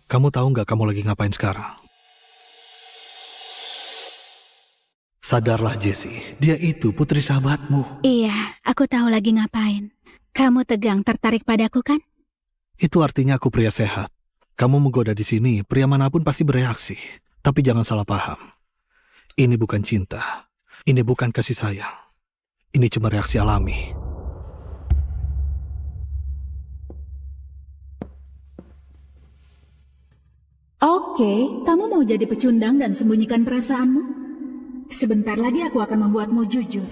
Kamu tahu nggak kamu lagi ngapain sekarang? Sadarlah, Jessie. Dia itu putri sahabatmu. Iya, aku tahu lagi ngapain. Kamu tegang tertarik padaku kan? Itu artinya aku pria sehat. Kamu menggoda di sini, pria manapun pasti bereaksi. Tapi jangan salah paham. Ini bukan cinta. Ini bukan kasih sayang. Ini cuma reaksi alami. Oke, kamu mau jadi pecundang dan sembunyikan perasaanmu? Sebentar lagi aku akan membuatmu jujur.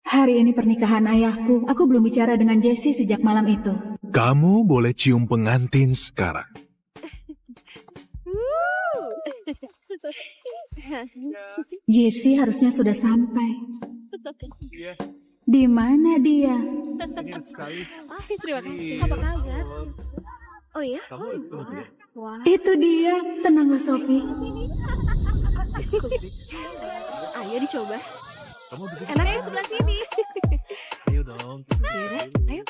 Hari ini pernikahan ayahku. Aku belum bicara dengan Jessie sejak malam itu. Kamu boleh cium pengantin sekarang. Jessie harusnya sudah sampai. Di mana dia? Terima kasih. Apa kabar? Oh iya? Itu dia. Tenanglah, Sophie. Ayo dicoba. Enaknya sebelah sini. Ayo dong. Ayo.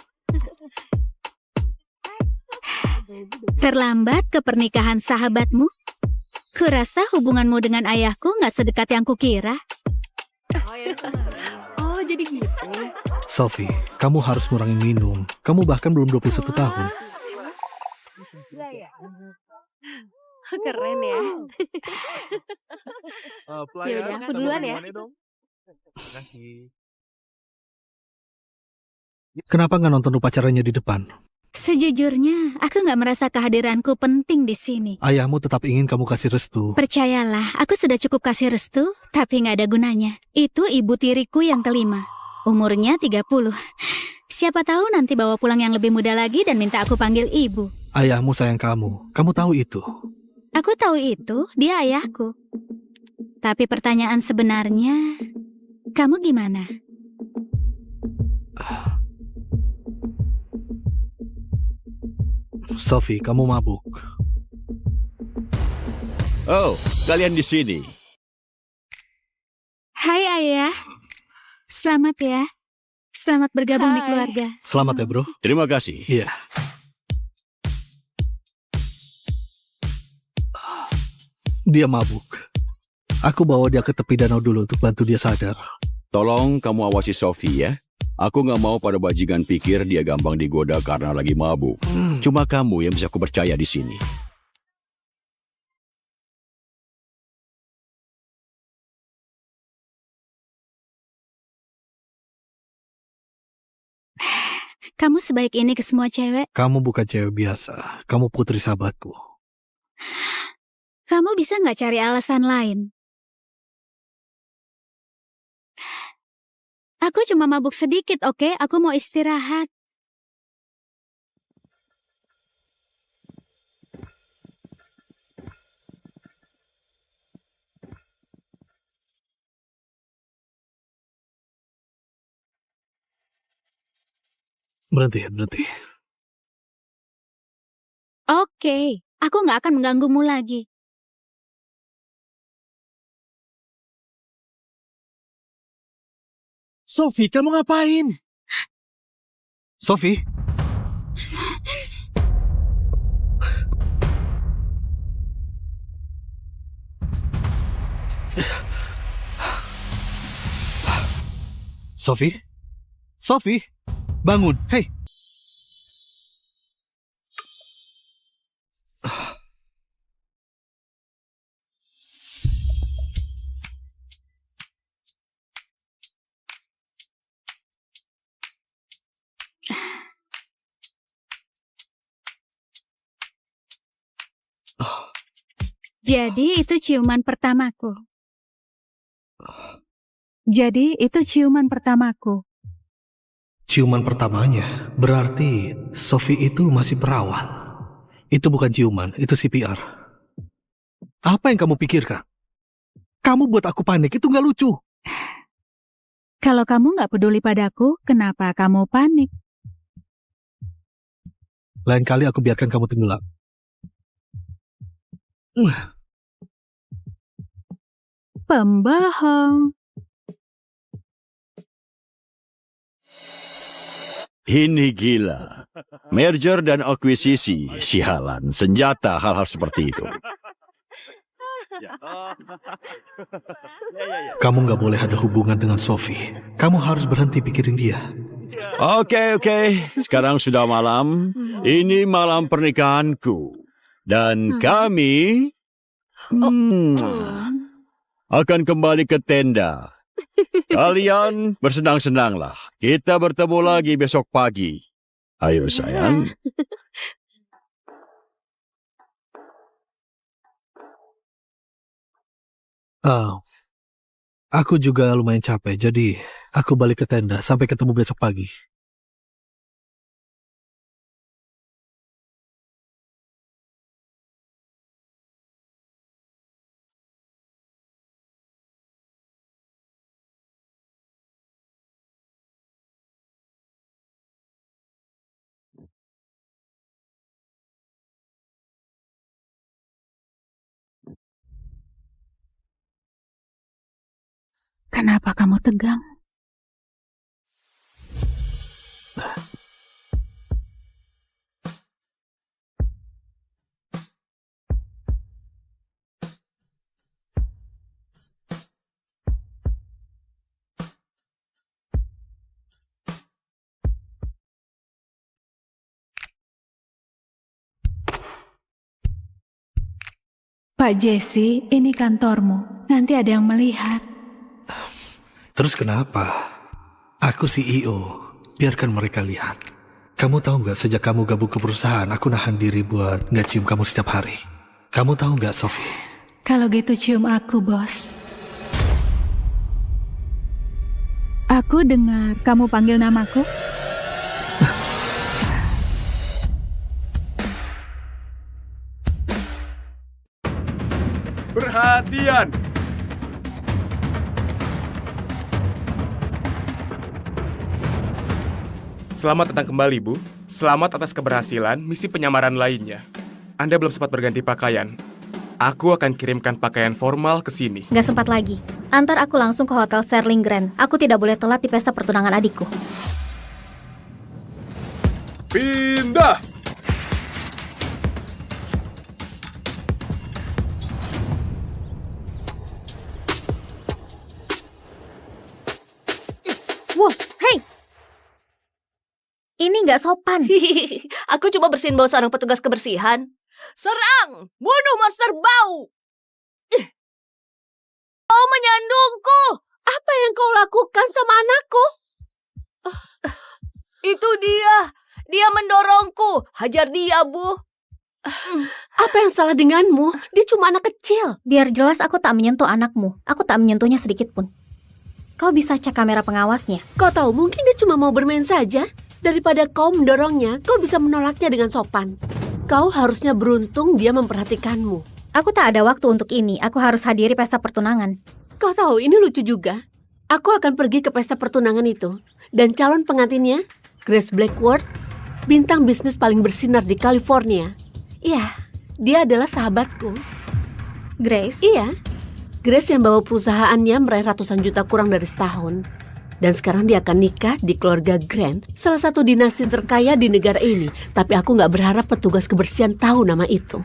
Terlambat ke pernikahan sahabatmu? Kurasa hubunganmu dengan ayahku nggak sedekat yang kukira. Oh, jadi gitu. Sophie, kamu harus ngurangin minum. Kamu bahkan belum 21 tahun. Keren ya. Ya udah, aku duluan ya. Kenapa nggak nonton upacaranya di depan? Sejujurnya, aku nggak merasa kehadiranku penting di sini. Ayahmu tetap ingin kamu kasih restu. Percayalah, aku sudah cukup kasih restu, tapi nggak ada gunanya. Itu ibu tiriku yang kelima. Umurnya 30. Siapa tahu nanti bawa pulang yang lebih muda lagi dan minta aku panggil ibu. Ayahmu sayang kamu. Kamu tahu itu. Aku tahu itu, dia ayahku. Tapi pertanyaan sebenarnya, kamu gimana? Sophie, kamu mabuk. Oh, kalian di sini. Hai ayah. Selamat ya. Selamat bergabung di keluarga. Selamat ya, bro. Terima kasih. Iya. Dia mabuk. Aku bawa dia ke tepi danau dulu untuk bantu dia sadar. Tolong kamu awasi Sophie ya. Aku nggak mau pada bajingan pikir dia gampang digoda karena lagi mabuk. Cuma kamu yang bisa aku percaya di sini. Kamu sebaik ini ke semua cewek. Kamu bukan cewek biasa. Kamu putri sahabatku. Kamu bisa nggak cari alasan lain? Aku cuma mabuk sedikit, oke? Aku mau istirahat. Berhenti. Oke, aku nggak akan mengganggumu lagi. Sophie, kamu ngapain? Sophie? Sophie? Sophie? Bangun, hei! Jadi itu ciuman pertamaku. Ciuman pertamanya, berarti Sophie itu masih perawan. Itu bukan ciuman, itu CPR. Apa yang kamu pikirkan? Kamu buat aku panik, itu nggak lucu. Kalau kamu nggak peduli padaku, kenapa kamu panik? Lain kali aku biarkan kamu tenggelam. Pembohong. Ini gila. Merger dan akuisisi, sialan, senjata, hal-hal seperti itu. Kamu nggak boleh ada hubungan dengan Sophie. Kamu harus berhenti pikirin dia. Oke. Sekarang sudah malam. Ini malam pernikahanku. Dan kami akan kembali ke tenda. Kalian bersenang-senanglah. Kita bertemu lagi besok pagi. Ayo sayang. Aku juga lumayan capek, jadi aku balik ke tenda. Sampai ketemu besok pagi. Kenapa kamu tegang? Pak Jesse, ini kantormu. Nanti ada yang melihat. Terus kenapa? Aku CEO. Biarkan mereka lihat. Kamu tahu nggak, sejak kamu gabung ke perusahaan, aku nahan diri buat nggak cium kamu setiap hari. Kamu tahu nggak, Sophie? Kalau gitu cium aku, bos. Aku dengar kamu panggil namaku. Perhatian! Selamat datang kembali, Bu. Selamat atas keberhasilan misi penyamaran lainnya. Anda belum sempat berganti pakaian. Aku akan kirimkan pakaian formal ke sini. Gak sempat lagi. Antar aku langsung ke Hotel Serling Grand. Aku tidak boleh telat di pesta pertunangan adikku. Pindah! Wow, hey! Ini nggak sopan. Aku cuma bersihin bau seorang petugas kebersihan. Serang! Bunuh monster bau! Kau menyandungku! Apa yang kau lakukan sama anakku? Itu dia! Dia mendorongku! Hajar dia, Bu! Apa yang salah denganmu? Dia cuma anak kecil. Biar jelas aku tak menyentuh anakmu. Aku tak menyentuhnya sedikit pun. Kau bisa cek kamera pengawasnya. Kau tahu, mungkin dia cuma mau bermain saja. Daripada kau mendorongnya, kau bisa menolaknya dengan sopan. Kau harusnya beruntung dia memperhatikanmu. Aku tak ada waktu untuk ini. Aku harus hadiri pesta pertunangan. Kau tahu, ini lucu juga. Aku akan pergi ke pesta pertunangan itu. Dan calon pengantinnya, Grace Blackwood, bintang bisnis paling bersinar di California. Iya, dia adalah sahabatku. Grace? Iya. Grace yang bawa perusahaannya meraih ratusan juta kurang dari setahun. Dan sekarang dia akan nikah di keluarga Grant, salah satu dinasti terkaya di negara ini. Tapi aku nggak berharap petugas kebersihan tahu nama itu.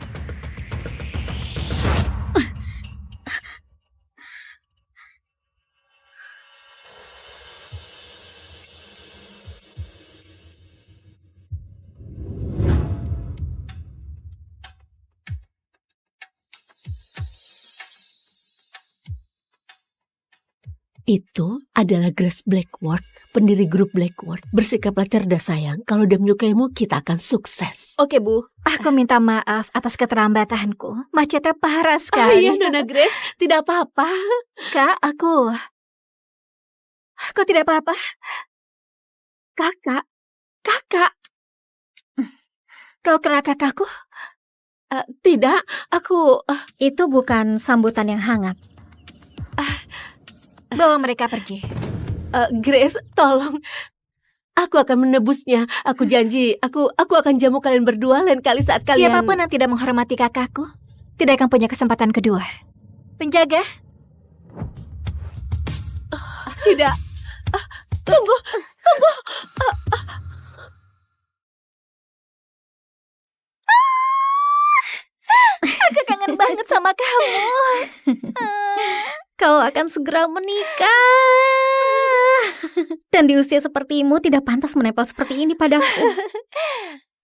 Itu adalah Grace Blackwood, pendiri grup Blackwood. Bersikaplah cerdas, sayang. Kalau dia menyukaimu, kita akan sukses. Oke, Bu. Aku minta maaf atas keterlambatanku. Macetnya parah sekali. Iya, Nona Grace. Tidak apa-apa. Kak, aku tidak apa-apa. Kakak. Kau kena kakakku? Tidak, aku... Itu bukan sambutan yang hangat. Bawa mereka pergi. Grace, tolong. Aku akan menebusnya. Aku janji, aku akan jamu kalian berdua lain kali saat kalian... Siapapun yang tidak menghormati kakakku, tidak akan punya kesempatan kedua. Penjaga? Tidak. Tunggu. Aku kangen banget sama kamu. Kau akan segera menikah. Dan di usia sepertimu tidak pantas menempel seperti ini padaku.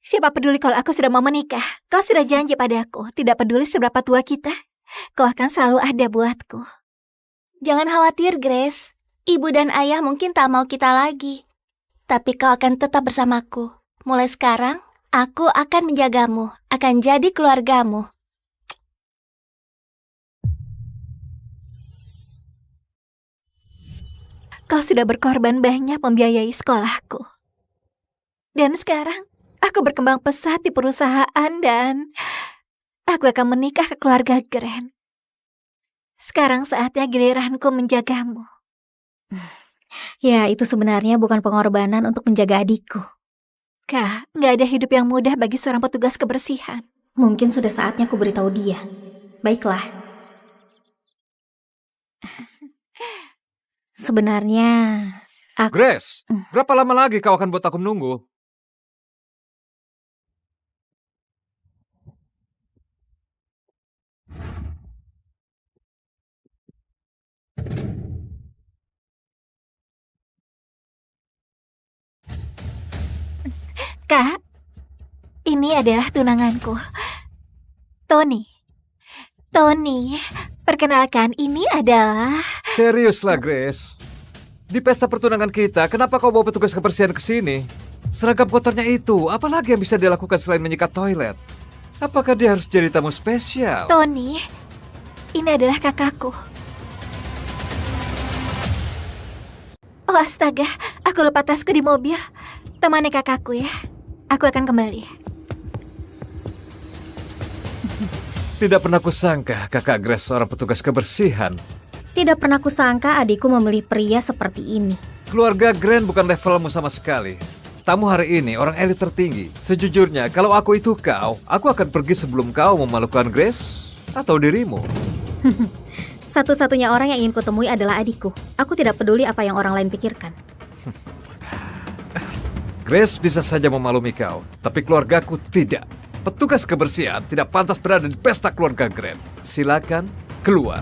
Siapa peduli kalau aku sudah mau menikah? Kau sudah janji padaku, tidak peduli seberapa tua kita, kau akan selalu ada buatku. Jangan khawatir, Grace. Ibu dan ayah mungkin tak mau kita lagi. Tapi kau akan tetap bersamaku. Mulai sekarang, aku akan menjagamu, akan jadi keluargamu. Kau sudah berkorban banyak membiayai sekolahku. Dan sekarang, aku berkembang pesat di perusahaan dan aku akan menikah ke keluarga Grant. Sekarang saatnya giliranku menjagamu. Ya, itu sebenarnya bukan pengorbanan untuk menjaga adikku. Kak, nggak ada hidup yang mudah bagi seorang petugas kebersihan. Mungkin sudah saatnya aku beritahu dia. Baiklah. Sebenarnya, Grace, berapa lama lagi kau akan buat aku menunggu? Kak, ini adalah tunanganku. Tony. Tony, perkenalkan ini adalah... Seriuslah, Grace. Di pesta pertunangan kita, kenapa kau bawa petugas kebersihan ke sini? Seragam kotornya itu, apalagi yang bisa dilakukan selain menyikat toilet? Apakah dia harus jadi tamu spesial? Tony, ini adalah kakakku. Oh astaga, aku lupa tasku di mobil. Temani kakakku ya. Aku akan kembali. Tidak pernah kusangka kakak Grace seorang petugas kebersihan. tidak pernah kusangka adikku memilih pria seperti ini. Keluarga Grand bukan levelmu sama sekali. Tamu hari ini orang elit tertinggi. Sejujurnya, kalau aku itu kau, aku akan pergi sebelum kau memalukan Grace atau dirimu. Satu-satunya orang yang ingin kutemui adalah adikku. Aku tidak peduli apa yang orang lain pikirkan. Grace bisa saja memalumi kau, tapi keluargaku tidak. Petugas kebersihan tidak pantas berada di pesta keluarga Grand. Silakan keluar.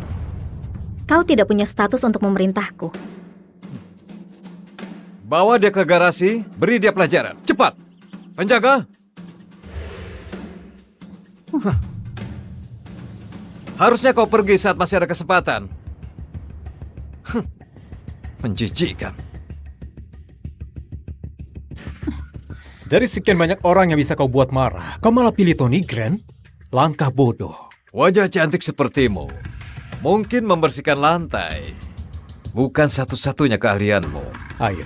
Kau tidak punya status untuk memerintahku. Bawa dia ke garasi, beri dia pelajaran. Cepat! Penjaga! Harusnya kau pergi saat masih ada kesempatan. Menjijikkan. Dari sekian banyak orang yang bisa kau buat marah, kau malah pilih Tony Grand? Langkah bodoh. Wajah cantik sepertimu mungkin membersihkan lantai. Bukan satu-satunya keahlianmu. Ayo,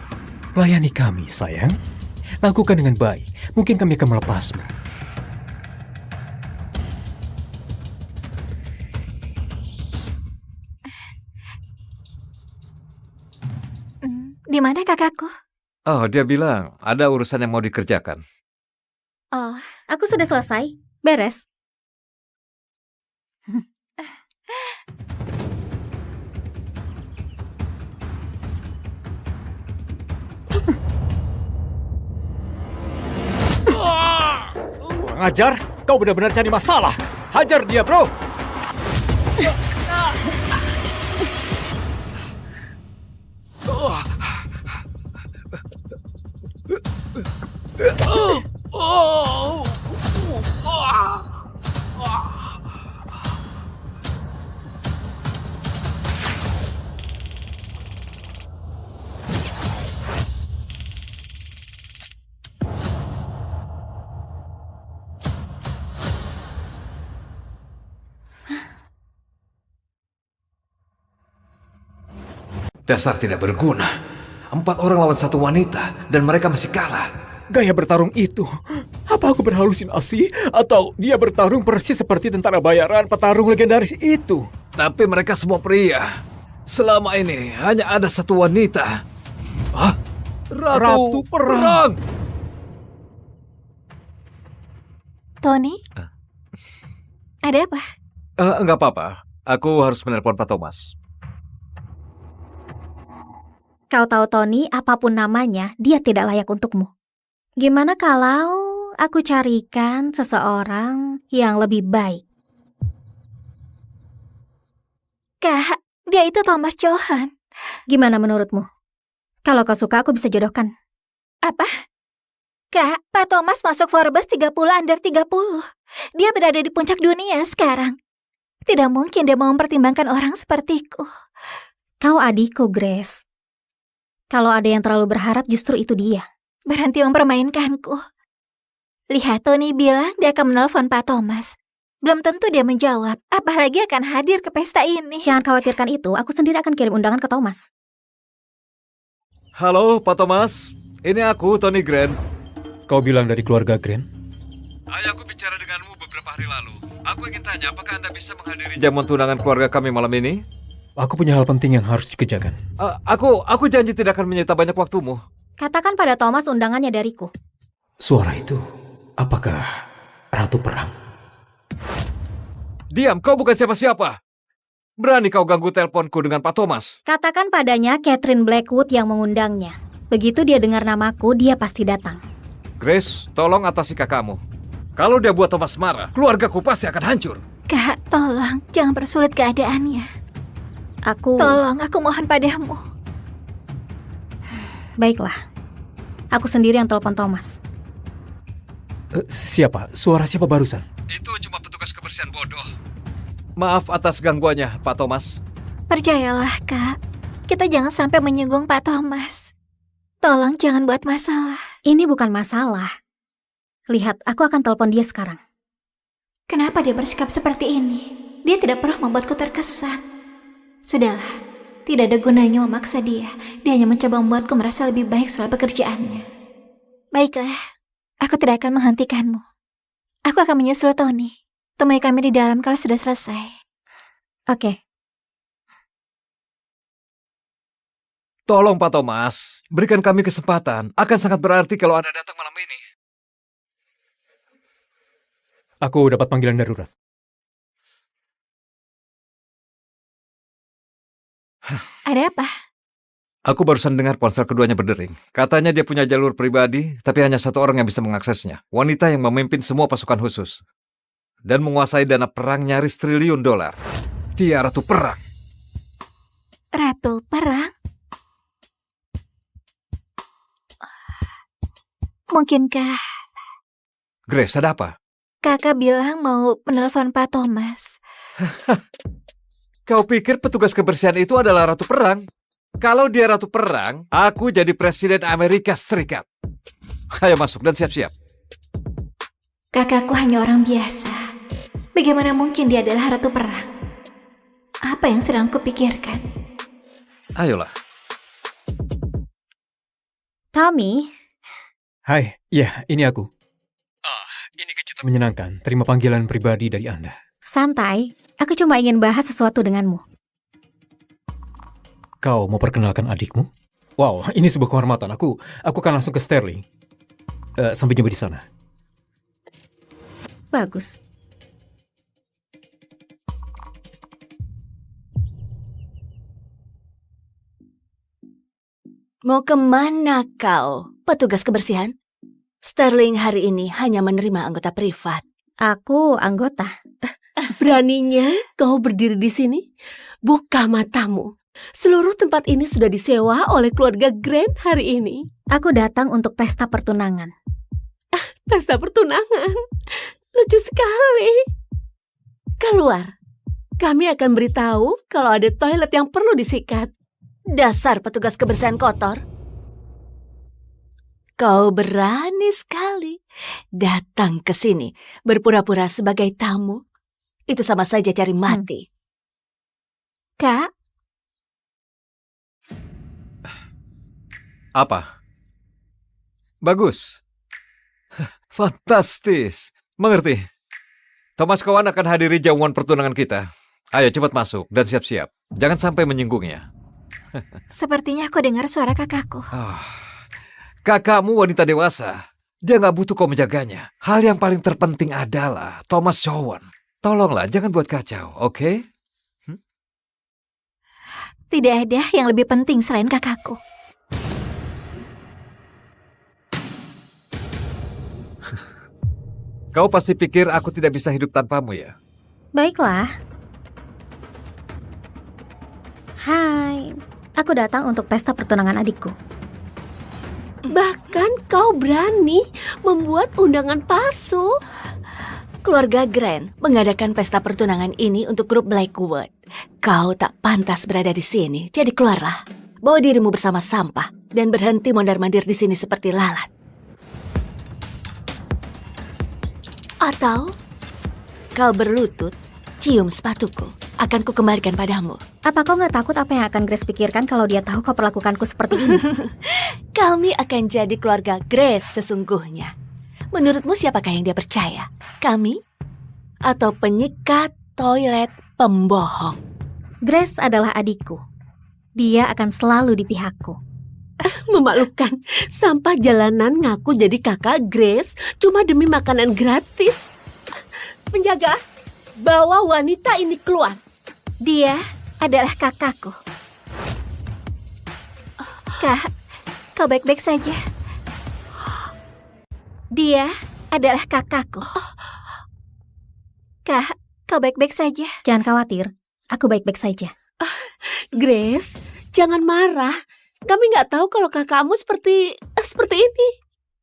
layani kami, sayang. Lakukan dengan baik. Mungkin kami akan melepasmu. Di mana kakakku? Oh, dia bilang ada urusan yang mau dikerjakan. Oh, aku sudah selesai. Beres. Kurang ajar, kau benar-benar cari masalah. Hajar dia, bro. Dasar tidak berguna. 4 orang lawan 1 wanita dan mereka masih kalah. Gaya bertarung itu, apa aku berhalusinasi? Atau dia bertarung persis seperti tentara bayaran petarung legendaris itu? Tapi mereka semua pria. Selama ini hanya ada 1 wanita. Hah? Ratu Perang! Tony? Ada apa? Enggak apa-apa. Aku harus menelpon Pak Thomas. Kau tahu Tony, apapun namanya, dia tidak layak untukmu. Gimana kalau aku carikan seseorang yang lebih baik? Kak, dia itu Thomas Johan. Gimana menurutmu? Kalau kau suka, aku bisa jodohkan. Apa? Kak, Pak Thomas masuk Forbes 30 under 30. Dia berada di puncak dunia sekarang. Tidak mungkin dia mau mempertimbangkan orang sepertiku. Kau adikku, Grace. Kalau ada yang terlalu berharap, justru itu dia. Berhenti mempermainkanku. Lihat, Tony bilang dia akan menelpon Pak Thomas. Belum tentu dia menjawab, apalagi akan hadir ke pesta ini. Jangan khawatirkan itu, aku sendiri akan kirim undangan ke Thomas. Halo, Pak Thomas. Ini aku, Tony Grand. Kau bilang dari keluarga Grand? Ayahku bicara denganmu beberapa hari lalu. Aku ingin tanya, apakah Anda bisa menghadiri jamuan tunangan keluarga kami malam ini? Aku punya hal penting yang harus dikerjakan. Aku janji tidak akan menyita banyak waktumu. Katakan pada Thomas undangannya dariku. Suara itu, apakah Ratu Perang? Diam, kau bukan siapa-siapa. Berani kau ganggu teleponku dengan Pak Thomas? Katakan padanya Catherine Blackwood yang mengundangnya. Begitu dia dengar namaku, dia pasti datang. Grace, tolong atasi kakakmu. Kalau dia buat Thomas marah, keluargaku pasti akan hancur. Kak, tolong, jangan persulit keadaannya. Tolong, aku mohon padamu. Baiklah. Aku sendiri yang telepon Thomas. Siapa? Suara siapa barusan? Itu cuma petugas kebersihan bodoh. Maaf atas gangguannya, Pak Thomas. Percayalah, Kak. Kita jangan sampai menyinggung Pak Thomas. Tolong jangan buat masalah. Ini bukan masalah. Lihat, aku akan telepon dia sekarang. Kenapa dia bersikap seperti ini? Dia tidak perlu membuatku terkesan. Sudahlah, tidak ada gunanya memaksa dia. Dia hanya mencoba membuatku merasa lebih baik soal pekerjaannya. Baiklah, aku tidak akan menghentikanmu. Aku akan menyusul Tony. Temui kami di dalam kalau sudah selesai. Oke. Tolong Pak Thomas, berikan kami kesempatan. Akan sangat berarti kalau Anda datang malam ini. Aku dapat panggilan darurat. Ada apa? Aku barusan dengar ponsel keduanya berdering. Katanya dia punya jalur pribadi, tapi hanya satu orang yang bisa mengaksesnya. Wanita yang memimpin semua pasukan khusus. Dan menguasai dana perang nyaris $1 triliun. Dia Ratu Perang. Ratu Perang? Mungkinkah Grace, ada apa? Kakak bilang mau menelpon Pak Thomas? Kau pikir petugas kebersihan itu adalah Ratu Perang? Kalau dia Ratu Perang, aku jadi Presiden Amerika Serikat. Ayo masuk dan siap-siap. Kakakku hanya orang biasa. Bagaimana mungkin dia adalah Ratu Perang? Apa yang sedang kupikirkan? Ayolah. Tommy. Hai, ya ini aku. Ini kejutan menyenangkan. Terima panggilan pribadi dari Anda. Santai, aku cuma ingin bahas sesuatu denganmu. Kau mau perkenalkan adikmu? Wow, ini sebuah kehormatan. Aku akan langsung ke Sterling. Sampai jumpa di sana. Bagus. Mau kemana kau, petugas kebersihan? Sterling hari ini hanya menerima anggota privat. Aku anggota. Beraninya kau berdiri di sini? Buka matamu. Seluruh tempat ini sudah disewa oleh keluarga Grant hari ini. Aku datang untuk pesta pertunangan. Pesta pertunangan? Lucu sekali. Keluar. Kami akan beritahu kalau ada toilet yang perlu disikat. Dasar petugas kebersihan kotor. Kau berani sekali datang ke sini berpura-pura sebagai tamu. Itu sama saja cari mati. Kak? Apa? Bagus. Fantastis. Mengerti. Thomas Cowan akan hadiri jamuan pertunangan kita. Ayo cepat masuk dan siap-siap. Jangan sampai menyinggungnya. Sepertinya aku dengar suara kakakku. Kakakmu wanita dewasa. Dia nggak butuh kau menjaganya. Hal yang paling terpenting adalah Thomas Cowan. Tolonglah, jangan buat kacau, oke? Tidak ada yang lebih penting selain kakakku. Kau pasti pikir aku tidak bisa hidup tanpamu ya? Baiklah. Hai, aku datang untuk pesta pertunangan adikku. Bahkan kau berani membuat undangan palsu. Keluarga Grant mengadakan pesta pertunangan ini untuk grup Blackwood. Kau tak pantas berada di sini, jadi keluarlah. Bawa dirimu bersama sampah dan berhenti mondar-mandir di sini seperti lalat. Atau kau berlutut, cium sepatuku. Akan kukembalikan padamu. Apa kau nggak takut apa yang akan Grace pikirkan kalau dia tahu kau perlakukanku seperti ini? Kami akan jadi keluarga Grace sesungguhnya. Menurutmu siapakah yang dia percaya? Kami? Atau penyikat toilet pembohong? Grace adalah adikku. Dia akan selalu di pihakku. Memalukan. Sampah jalanan ngaku jadi kakak Grace cuma demi makanan gratis. Penjaga, bawa wanita ini keluar. Dia adalah kakakku. Kak, kau baik-baik saja. Dia adalah kakakku. Kak, kau baik-baik saja. Jangan khawatir, aku baik-baik saja. Grace, jangan marah. Kami nggak tahu kalau kakakmu seperti ini.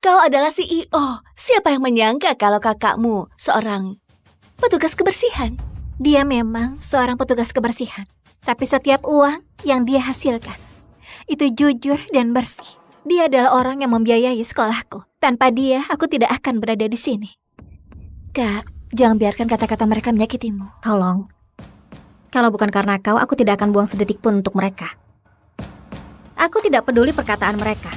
Kau adalah CEO. Siapa yang menyangka kalau kakakmu seorang petugas kebersihan? Dia memang seorang petugas kebersihan. Tapi setiap uang yang dia hasilkan, itu jujur dan bersih. Dia adalah orang yang membiayai sekolahku. Tanpa dia, aku tidak akan berada di sini. Kak, jangan biarkan kata-kata mereka menyakitimu. Tolong. Kalau bukan karena kau, aku tidak akan buang sedetik pun untuk mereka. Aku tidak peduli perkataan mereka.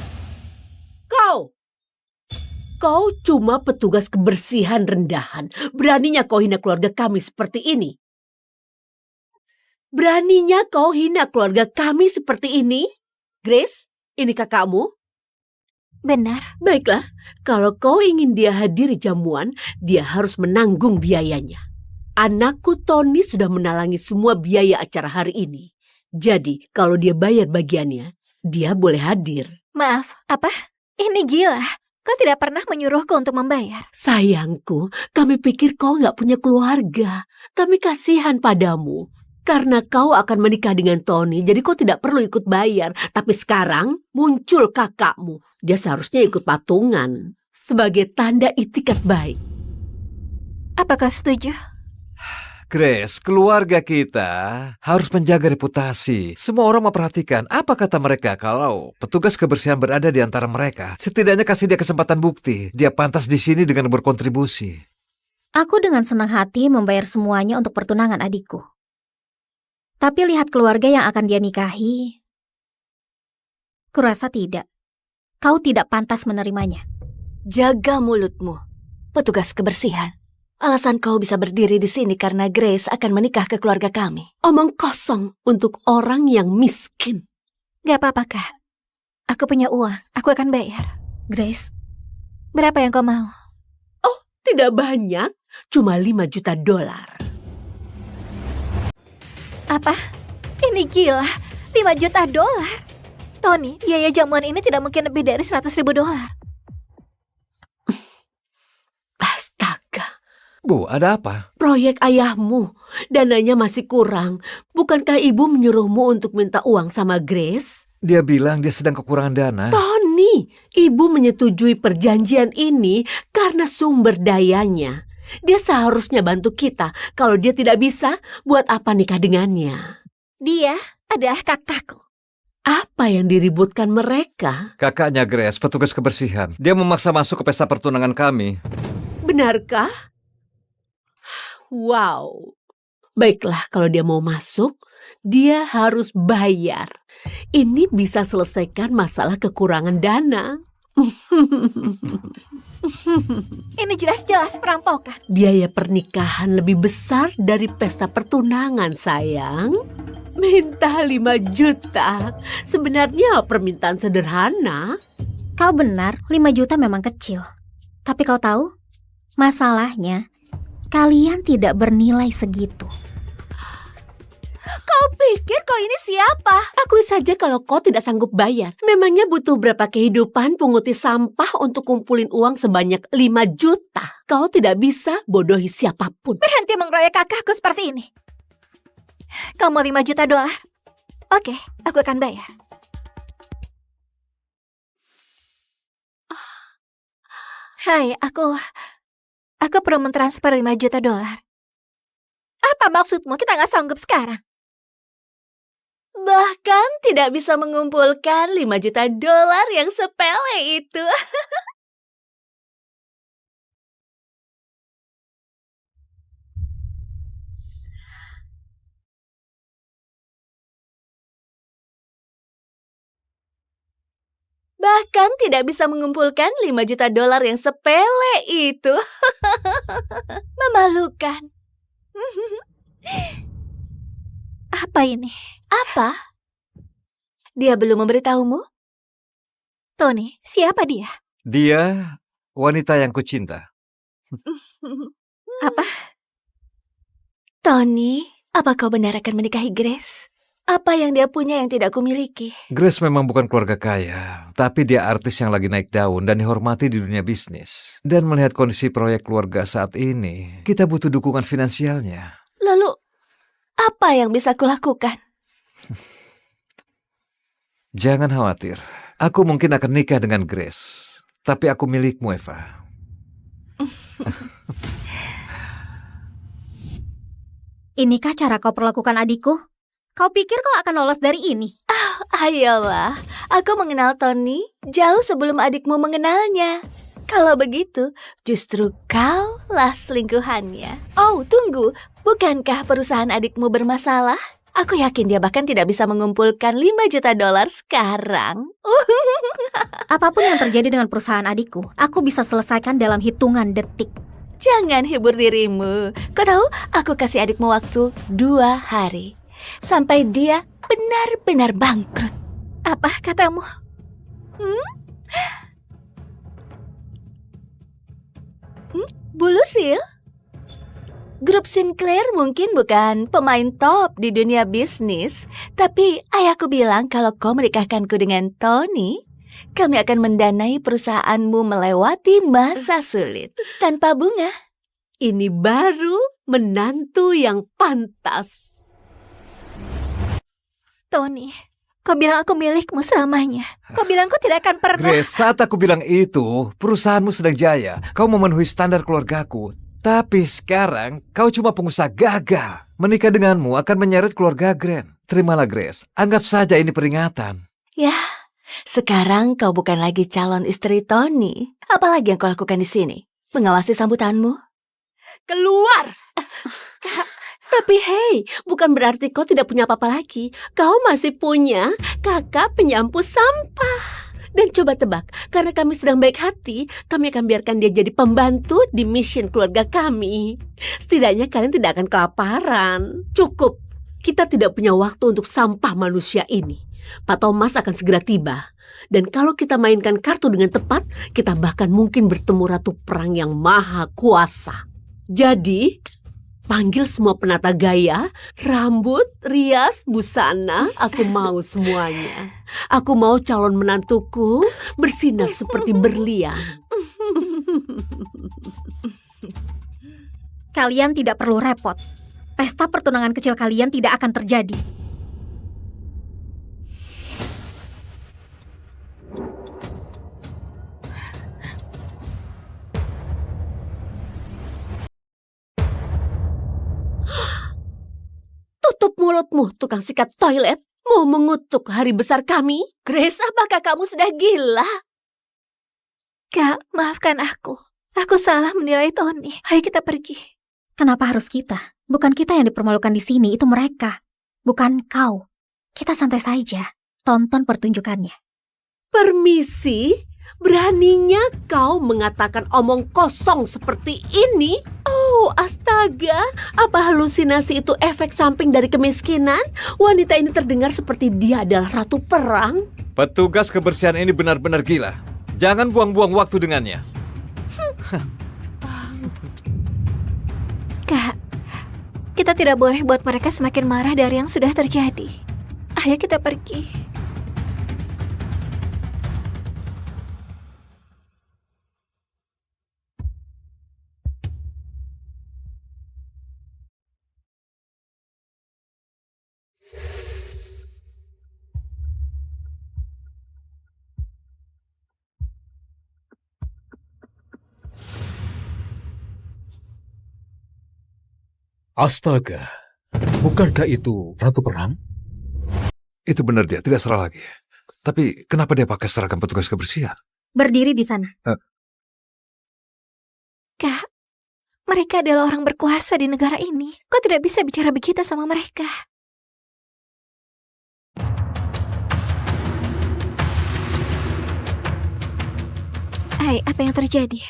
Kau cuma petugas kebersihan rendahan. Beraninya kau hina keluarga kami seperti ini? Beraninya kau hina keluarga kami seperti ini? Grace, ini kakakmu? Benar. Baiklah, kalau kau ingin dia hadiri jamuan, dia harus menanggung biayanya. Anakku Tony sudah menalangi semua biaya acara hari ini. Jadi, kalau dia bayar bagiannya, dia boleh hadir. Maaf, apa? Ini gila. Kau tidak pernah menyuruhku untuk membayar. Sayangku, kami pikir kau nggak punya keluarga. Kami kasihan padamu. Karena kau akan menikah dengan Tony, jadi kau tidak perlu ikut bayar. Tapi sekarang muncul kakakmu. Dia seharusnya ikut patungan. Sebagai tanda itikat baik. Apakah setuju? Grace, keluarga kita harus menjaga reputasi. Semua orang memperhatikan apa kata mereka kalau petugas kebersihan berada di antara mereka. Setidaknya kasih dia kesempatan bukti. Dia pantas di sini dengan berkontribusi. Aku dengan senang hati membayar semuanya untuk pertunangan adikku. Tapi lihat keluarga yang akan dia nikahi, kurasa tidak. Kau tidak pantas menerimanya. Jaga mulutmu, petugas kebersihan. Alasan kau bisa berdiri di sini karena Grace akan menikah ke keluarga kami. Omong kosong untuk orang yang miskin. Gak apa-apa, Kak. Aku punya uang, aku akan bayar. Grace, berapa yang kau mau? Oh, tidak banyak. Cuma $5 juta. Apa? Ini gila. $5 juta. Tony, biaya jamuan ini tidak mungkin lebih dari $100.000. Bu, ada apa? Proyek ayahmu, dananya masih kurang. Bukankah ibu menyuruhmu untuk minta uang sama Grace? Dia bilang dia sedang kekurangan dana. Tony, ibu menyetujui perjanjian ini karena sumber dayanya. Dia seharusnya bantu kita. Kalau dia tidak bisa, buat apa nikah dengannya? Dia adalah kakakku. Apa yang diributkan mereka? Kakaknya Grace, petugas kebersihan. Dia memaksa masuk ke pesta pertunangan kami. Benarkah? Wow. Baiklah, kalau dia mau masuk, dia harus bayar. Ini bisa selesaikan masalah kekurangan dana. Ini jelas-jelas perampokan. Biaya pernikahan lebih besar dari pesta pertunangan, sayang. Minta 5 juta. Sebenarnya permintaan sederhana. kau benar, 5 juta memang kecil. Tapi kau tahu, masalahnya, kalian tidak bernilai segitu. Kau pikir kau ini siapa? Akui saja kalau kau tidak sanggup bayar. Memangnya butuh berapa kehidupan punguti sampah untuk kumpulin uang sebanyak 5 juta? Kau tidak bisa bodohi siapapun. Berhenti mengeroyok kakakku seperti ini. Kau mau $5 juta? Oke, aku akan bayar. Hai, aku perlu mentransfer $5 juta. Apa maksudmu? Kita nggak sanggup sekarang. Bahkan tidak bisa mengumpulkan $5 juta yang sepele itu. Bahkan tidak bisa mengumpulkan $5 juta yang sepele itu. Memalukan. Apa ini? Apa? Dia belum memberitahumu? Tony, siapa dia? Dia wanita yang kucinta. Apa? Tony, Apa kau benar akan menikahi Grace? Apa yang dia punya yang tidak kumiliki? Grace memang bukan keluarga kaya, tapi dia artis yang lagi naik daun dan dihormati di dunia bisnis. Dan melihat kondisi proyek keluarga saat ini, kita butuh dukungan finansialnya. Lalu, apa yang bisa kulakukan? Jangan khawatir, aku mungkin akan nikah dengan Grace. Tapi aku milikmu, Eva. Inikah cara kau perlakukan adikku? Kau pikir kau akan lolos dari ini? Ayolah, aku mengenal Tony jauh sebelum adikmu mengenalnya. Kalau begitu, justru kaulah selingkuhannya. Oh, tunggu. Bukankah perusahaan adikmu bermasalah? Aku yakin dia bahkan tidak bisa mengumpulkan $5 juta sekarang. Apapun yang terjadi dengan perusahaan adikku, aku bisa selesaikan dalam hitungan detik. Jangan hibur dirimu. Kau tahu, aku kasih adikmu waktu 2 hari. Sampai dia benar-benar bangkrut. Apa katamu? Bu Lucille? Grup Sinclair mungkin bukan pemain top di dunia bisnis, tapi ayahku bilang kalau kau menikahkanku dengan Tony, kami akan mendanai perusahaanmu melewati masa sulit tanpa bunga. Ini baru menantu yang pantas. Tony, kau bilang aku milikmu selamanya. Kau bilang kau tidak akan pernah... Grace, saat aku bilang itu, perusahaanmu sedang jaya. Kau memenuhi standar keluargaku. Tapi sekarang, kau cuma pengusaha gagal. Menikah denganmu akan menyeret keluarga Grant. Terimalah, Grace. Anggap saja ini peringatan. Ya, sekarang kau bukan lagi calon istri Tony. Apalagi yang kau lakukan di sini? Mengawasi sambutanmu? Keluar! Tapi hei, bukan berarti kau tidak punya apa-apa lagi. Kau masih punya kakak penyapu sampah. Dan coba tebak, karena kami sedang baik hati, kami akan biarkan dia jadi pembantu di mission keluarga kami. Setidaknya kalian tidak akan kelaparan. Cukup, kita tidak punya waktu untuk sampah manusia ini. Pak Thomas akan segera tiba. Dan kalau kita mainkan kartu dengan tepat, kita bahkan mungkin bertemu Ratu Perang yang maha kuasa. Jadi, panggil semua penata gaya, rambut, rias, busana, aku mau semuanya. Aku mau calon menantuku bersinar seperti berlian. Kalian tidak perlu repot. Pesta pertunangan kecil kalian tidak akan terjadi. Tutup mulutmu, tukang sikat toilet. Mau mengutuk hari besar kami? Grace, apakah kamu sudah gila? Kak, maafkan aku. Aku salah menilai Tony. Ayo kita pergi. Kenapa harus kita? Bukan kita yang dipermalukan di sini, itu mereka. Bukan kau. Kita santai saja. Tonton pertunjukannya. Permisi? Beraninya kau mengatakan omong kosong seperti ini? Oh, astaga. Apa halusinasi itu efek samping dari kemiskinan? Wanita ini terdengar seperti dia adalah ratu perang. Petugas kebersihan ini benar-benar gila. Jangan buang-buang waktu dengannya. Kak, kita tidak boleh buat mereka semakin marah dari yang sudah terjadi. Ayo kita pergi. Astaga, bukankah itu Ratu Perang? Itu benar dia, tidak salah lagi. Tapi kenapa dia pakai seragam petugas kebersihan? Berdiri di sana. Kak, mereka adalah orang berkuasa di negara ini. Kau tidak bisa bicara begitu sama mereka. Hai, apa yang terjadi?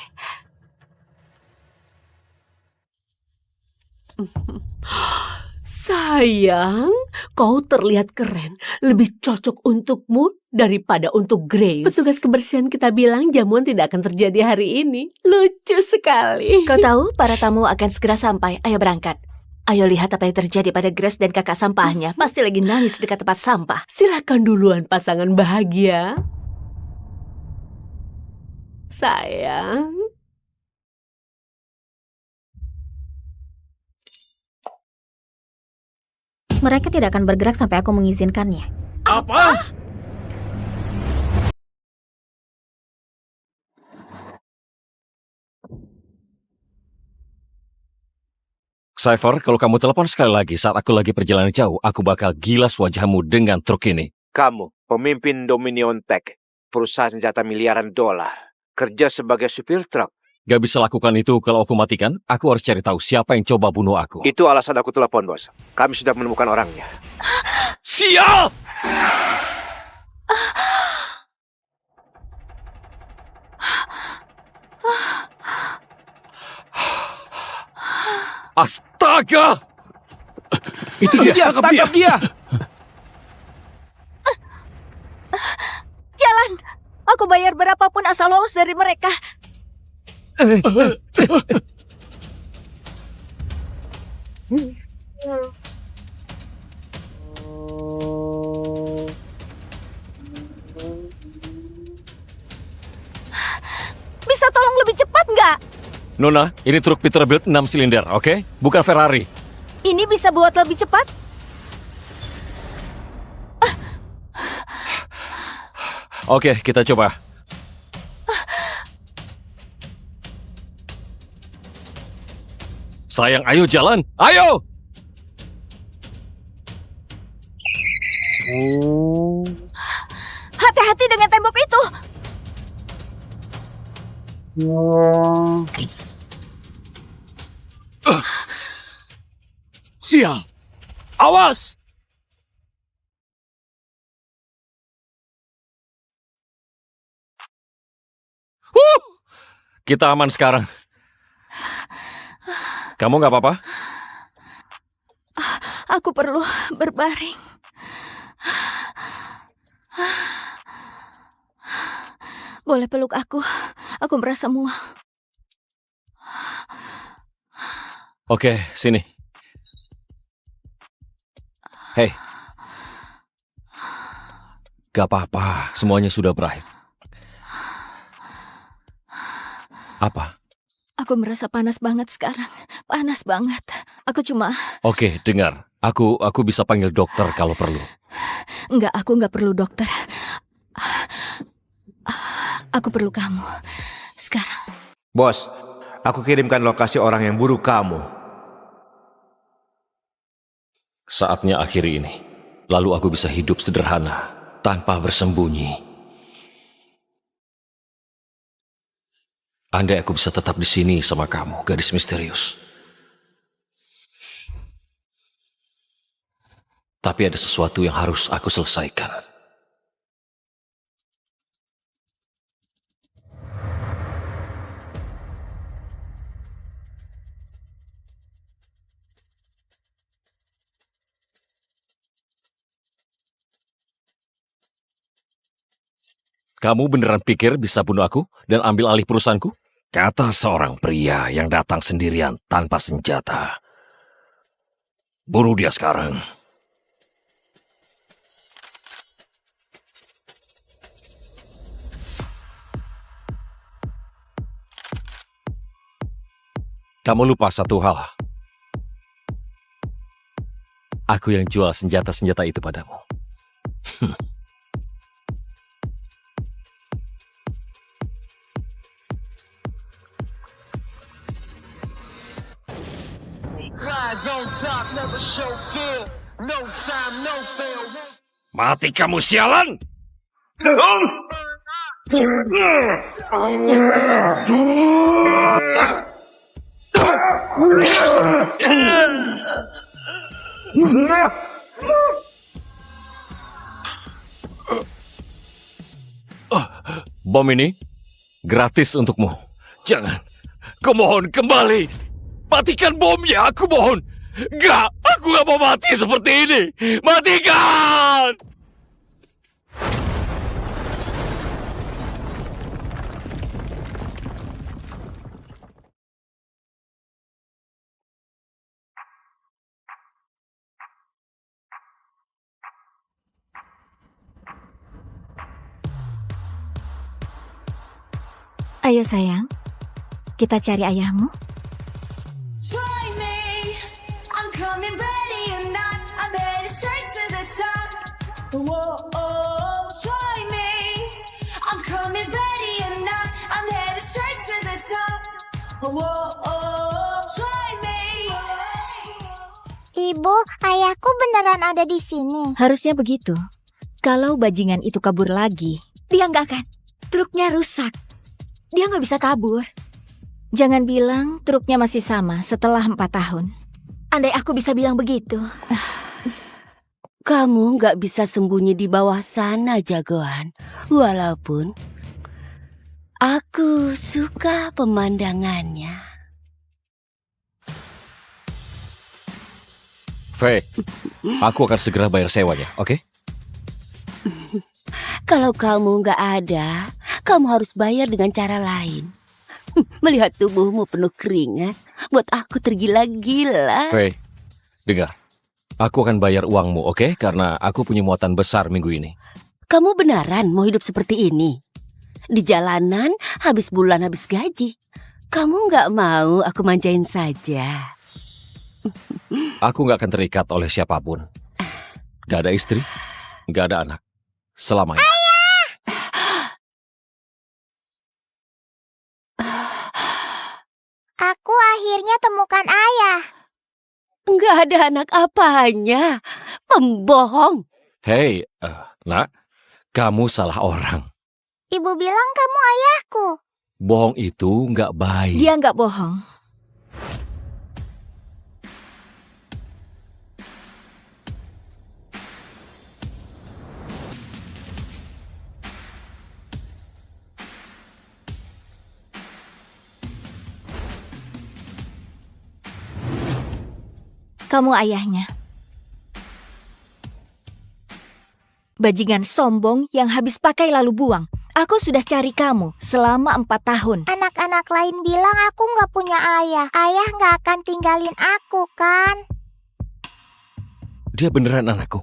Sayang, kau terlihat keren. Lebih cocok untukmu daripada untuk Grace. Petugas kebersihan kita bilang jamuan tidak akan terjadi hari ini. Lucu sekali. Kau tahu para tamu akan segera sampai. Ayo berangkat. Ayo lihat apa yang terjadi pada Grace dan kakak sampahnya. Pasti lagi nangis dekat tempat sampah. Silakan duluan pasangan bahagia. Sayang. Mereka tidak akan bergerak sampai aku mengizinkannya. Apa? Cypher, kalau kamu telepon sekali lagi saat aku lagi perjalanan jauh, aku bakal gilas wajahmu dengan truk ini. Kamu, pemimpin Dominion Tech, perusahaan senjata miliaran dolar, kerja sebagai supir truk. Gak bisa lakukan itu kalau aku matikan. Aku harus cari tahu siapa yang coba bunuh aku. Itu alasan aku telepon, bos. Kami sudah menemukan orangnya. Sial! Astaga! Itu dia, tangkap dia! Jalan! Aku bayar berapapun asal lolos dari mereka. Bisa tolong lebih cepat nggak? Nona, ini truk Peterbilt 6 silinder, oke? Bukan Ferrari. Ini bisa buat lebih cepat? Oke, kita coba. Sayang, ayo jalan. Ayo! Hati-hati dengan tembok itu. Sial! Awas! Kita aman sekarang. Kamu nggak apa-apa? Aku perlu berbaring. Boleh peluk aku? Aku merasa mual. Oke, sini. Hei. Gak apa-apa, semuanya sudah berakhir. Apa? Aku merasa panas banget sekarang. Panas banget. Aku cuma... Oke, dengar. Aku bisa panggil dokter kalau perlu. Enggak, aku enggak perlu dokter. Aku perlu kamu. Sekarang. Bos, aku kirimkan lokasi orang yang buru kamu. Saatnya akhiri ini. Lalu aku bisa hidup sederhana, tanpa bersembunyi. Andai aku bisa tetap di sini sama kamu, gadis misterius. Tapi ada sesuatu yang harus aku selesaikan. Kamu beneran pikir bisa bunuh aku dan ambil alih perusahaanku? Kata seorang pria yang datang sendirian tanpa senjata. Bunuh dia sekarang. Kamu lupa satu hal. Aku yang jual senjata-senjata itu padamu. Mati kamu sialan! Bom ini gratis untukmu. Jangan. Kumohon kembali. Matikan bomnya, aku mohon. Enggak, aku gak mau mati seperti ini. Matikan! Ayo sayang, kita cari ayahmu. Try me, I'm coming ready or not, I'm headed straight to the top. Whoa, oh, try me, I'm coming ready or not, I'm headed straight to the top. Whoa, oh, try me. Ibu, ayahku beneran ada di sini. Harusnya begitu. Kalau bajingan itu kabur lagi, dia nggak akan. Truknya rusak. Dia nggak bisa kabur. Jangan bilang truknya masih sama setelah 4 tahun. Andai aku bisa bilang begitu. Kamu nggak bisa sembunyi di bawah sana, jagoan. Walaupun aku suka pemandangannya. Faye, aku akan segera bayar sewanya, oke? Kalau kamu nggak ada, kamu harus bayar dengan cara lain. Melihat tubuhmu penuh keringat, buat aku tergila-gila. Faye, dengar. Aku akan bayar uangmu, oke? Karena aku punya muatan besar minggu ini. Kamu beneran mau hidup seperti ini? Di jalanan, habis bulan habis gaji. Kamu nggak mau aku manjain saja? Aku nggak akan terikat oleh siapapun. Gak ada istri, gak ada anak. Selamanya. Aku akhirnya temukan ayah. Nggak ada anak apanya. Pembohong. Hei, nak, kamu salah orang. Ibu bilang kamu ayahku. Bohong itu nggak baik. Dia nggak bohong. Kamu ayahnya. Bajingan sombong yang habis pakai lalu buang. Aku sudah cari kamu selama 4 tahun. Anak-anak lain bilang aku nggak punya ayah. Ayah nggak akan tinggalin aku, kan? Dia beneran anakku.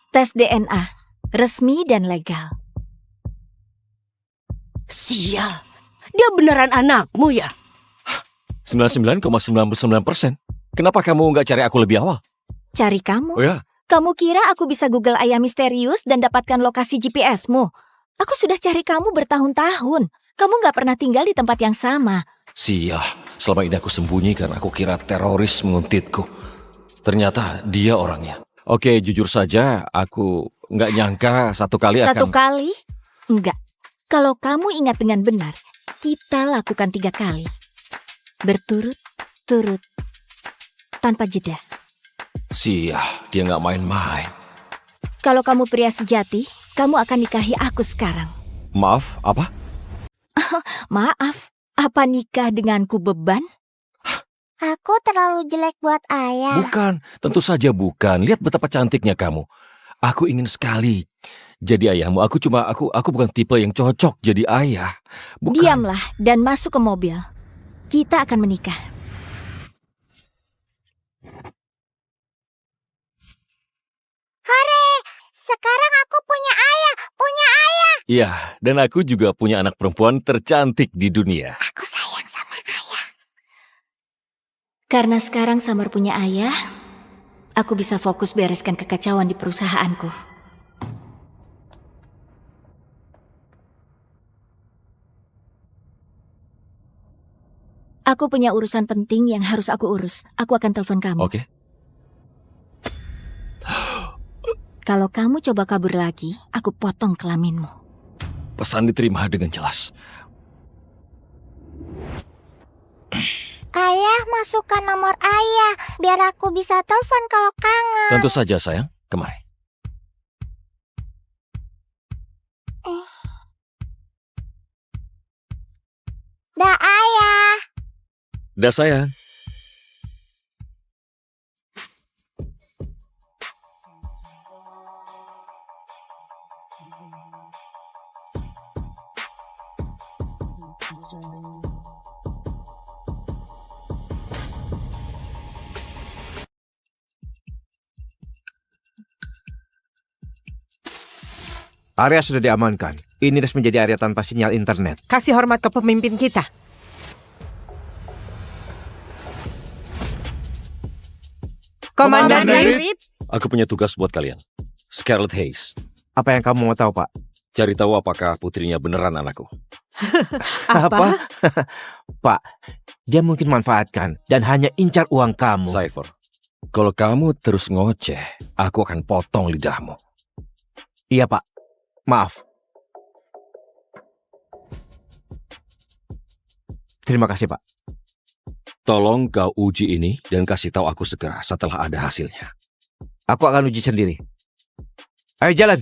Tes DNA, resmi dan legal. Sial, dia beneran anakmu ya? 99,99%. Kenapa kamu nggak cari aku lebih awal? Cari kamu? Oh ya? Kamu kira aku bisa Google ayah misterius dan dapatkan lokasi GPS-mu? Aku sudah cari kamu bertahun-tahun. Kamu nggak pernah tinggal di tempat yang sama. Sial, selama ini aku sembunyi karena aku kira teroris menguntitku. Ternyata dia orangnya. Oke, jujur saja, aku nggak nyangka satu kali akan... Satu kali? Enggak. Kalau kamu ingat dengan benar, kita lakukan 3 kali. Berturut-turut. Tanpa jeda. Sial, dia nggak main-main. Kalau kamu pria sejati, kamu akan nikahi aku sekarang. Maaf, apa? Maaf, apa nikah denganku beban? Aku terlalu jelek buat ayah. Bukan, tentu saja bukan. Lihat betapa cantiknya kamu. Aku ingin sekali jadi ayahmu. Aku bukan tipe yang cocok jadi ayah. Bukan. Diamlah dan masuk ke mobil. Kita akan menikah. Hore, sekarang aku punya ayah. Iya, dan aku juga punya anak perempuan tercantik di dunia. Aku sayang sama ayah. Karena sekarang Samar punya ayah, aku bisa fokus bereskan kekacauan di perusahaanku. Aku punya urusan penting yang harus aku urus. Aku akan telepon kamu. Oke. Kalau kamu coba kabur lagi, aku potong kelaminmu. Pesan diterima dengan jelas. Ayah, masukkan nomor ayah biar aku bisa telepon kalau kangen. Tentu saja, sayang. Kemari. Dah, ayah. Dah, sayang. Area sudah diamankan. Ini resmi menjadi area tanpa sinyal internet. Kasih hormat ke pemimpin kita. Komandan Reed. Aku punya tugas buat kalian. Scarlet Hayes. Apa yang kamu mau tahu, Pak? Cari tahu apakah putrinya beneran anakku. Apa? Pak, dia mungkin manfaatkan dan hanya incar uang kamu. Cypher, kalau kamu terus ngoceh, aku akan potong lidahmu. Iya, Pak. Maaf. Terima kasih, Pak. Tolong kau uji ini dan kasih tahu aku segera setelah ada hasilnya. Aku akan uji sendiri. Ayo jalan.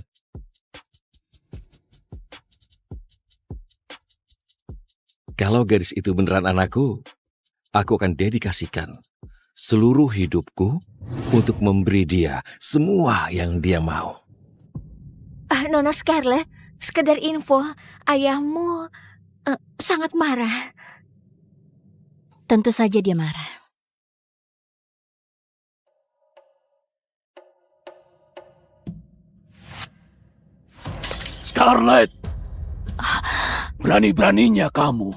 Kalau gadis itu beneran anakku, aku akan dedikasikan seluruh hidupku untuk memberi dia semua yang dia mau. Nona Scarlet, sekedar info, ayahmu sangat marah. Tentu saja dia marah. Scarlet! Berani-beraninya kamu.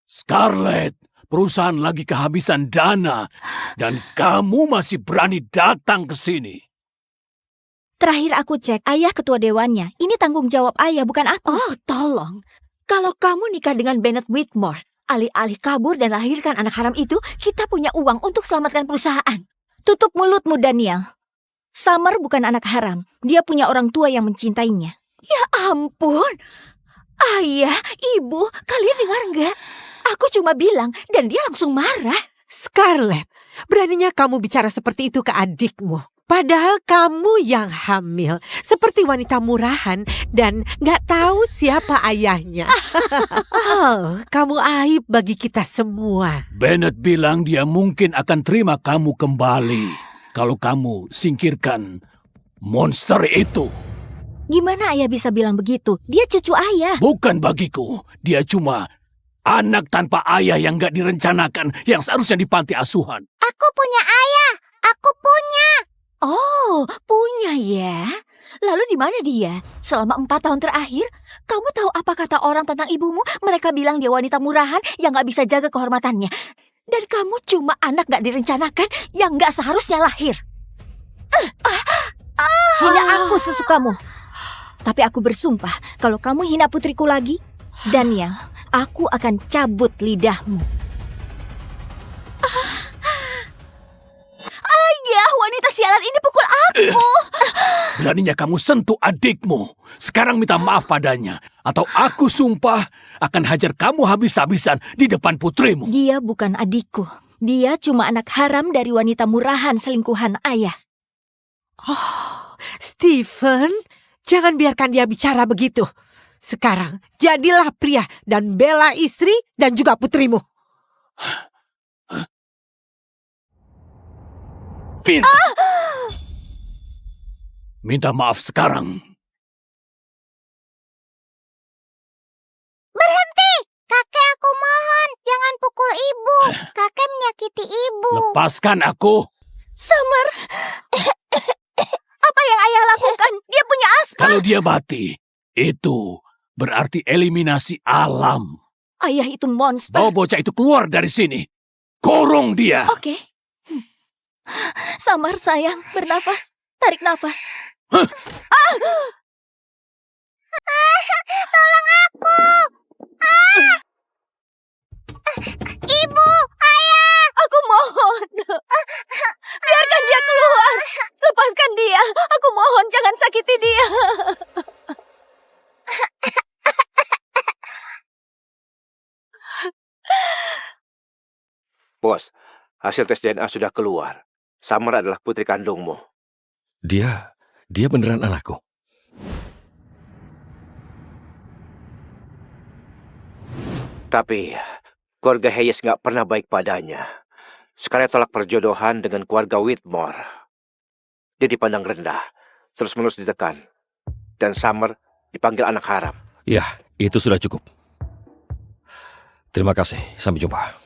Scarlet, perusahaan lagi kehabisan dana dan kamu masih berani datang ke sini. Terakhir aku cek, ayah ketua dewannya. Ini tanggung jawab ayah, bukan aku. Oh, tolong. Kalau kamu nikah dengan Bennett Whitmore, alih-alih kabur dan lahirkan anak haram itu, kita punya uang untuk selamatkan perusahaan. Tutup mulutmu, Daniel. Summer bukan anak haram. Dia punya orang tua yang mencintainya. Ya ampun. Ayah, ibu, kalian dengar nggak? Aku cuma bilang dan dia langsung marah. Scarlet, beraninya kamu bicara seperti itu ke adikmu. Padahal kamu yang hamil, seperti wanita murahan dan gak tahu siapa ayahnya. Oh, kamu aib bagi kita semua. Bennett bilang dia mungkin akan terima kamu kembali kalau kamu singkirkan monster itu. Gimana ayah bisa bilang begitu? Dia cucu ayah. Bukan bagiku, dia cuma anak tanpa ayah yang gak direncanakan, yang seharusnya di panti asuhan. Aku punya ayah. Aku punya. Oh, punya ya. Lalu di mana dia? Selama 4 tahun terakhir, kamu tahu apa kata orang tentang ibumu? Mereka bilang dia wanita murahan yang gak bisa jaga kehormatannya. Dan kamu cuma anak gak direncanakan yang gak seharusnya lahir. Hina aku sesukamu. Tapi aku bersumpah, kalau kamu hina putriku lagi, Daniel, aku akan cabut lidahmu. Ayah, wanita sialan ini pukul aku. Beraninya kamu sentuh adikmu. Sekarang minta maaf padanya. Atau aku sumpah akan hajar kamu habis-habisan di depan putrimu. Dia bukan adikku. Dia cuma anak haram dari wanita murahan selingkuhan ayah. Oh, Stephen, jangan biarkan dia bicara begitu. Sekarang, jadilah pria dan bela istri dan juga putrimu. Finn, minta maaf sekarang. Berhenti! Kakek, aku mohon. Jangan pukul ibu. Kakek menyakiti ibu. Lepaskan aku. Summer! Apa yang ayah lakukan? Dia punya asma. Kalau dia mati, itu berarti eliminasi alam. Ayah itu monster. Bawa bocah itu keluar dari sini. Kurung dia. Oke. Summer, sayang, bernafas. Tarik nafas. Tolong aku. Ibu, ayah. Aku mohon. Biarkan dia keluar. Lepaskan dia. Aku mohon, jangan sakiti dia. Bos, hasil tes DNA sudah keluar. Summer adalah putri kandungmu. Dia beneran anakku. Tapi keluarga Hayes nggak pernah baik padanya. Sekali tolak perjodohan dengan keluarga Whitmore. Dia dipandang rendah, terus-menerus ditekan. Dan Summer dipanggil anak haram. Ya, itu sudah cukup. Terima kasih, sampai jumpa.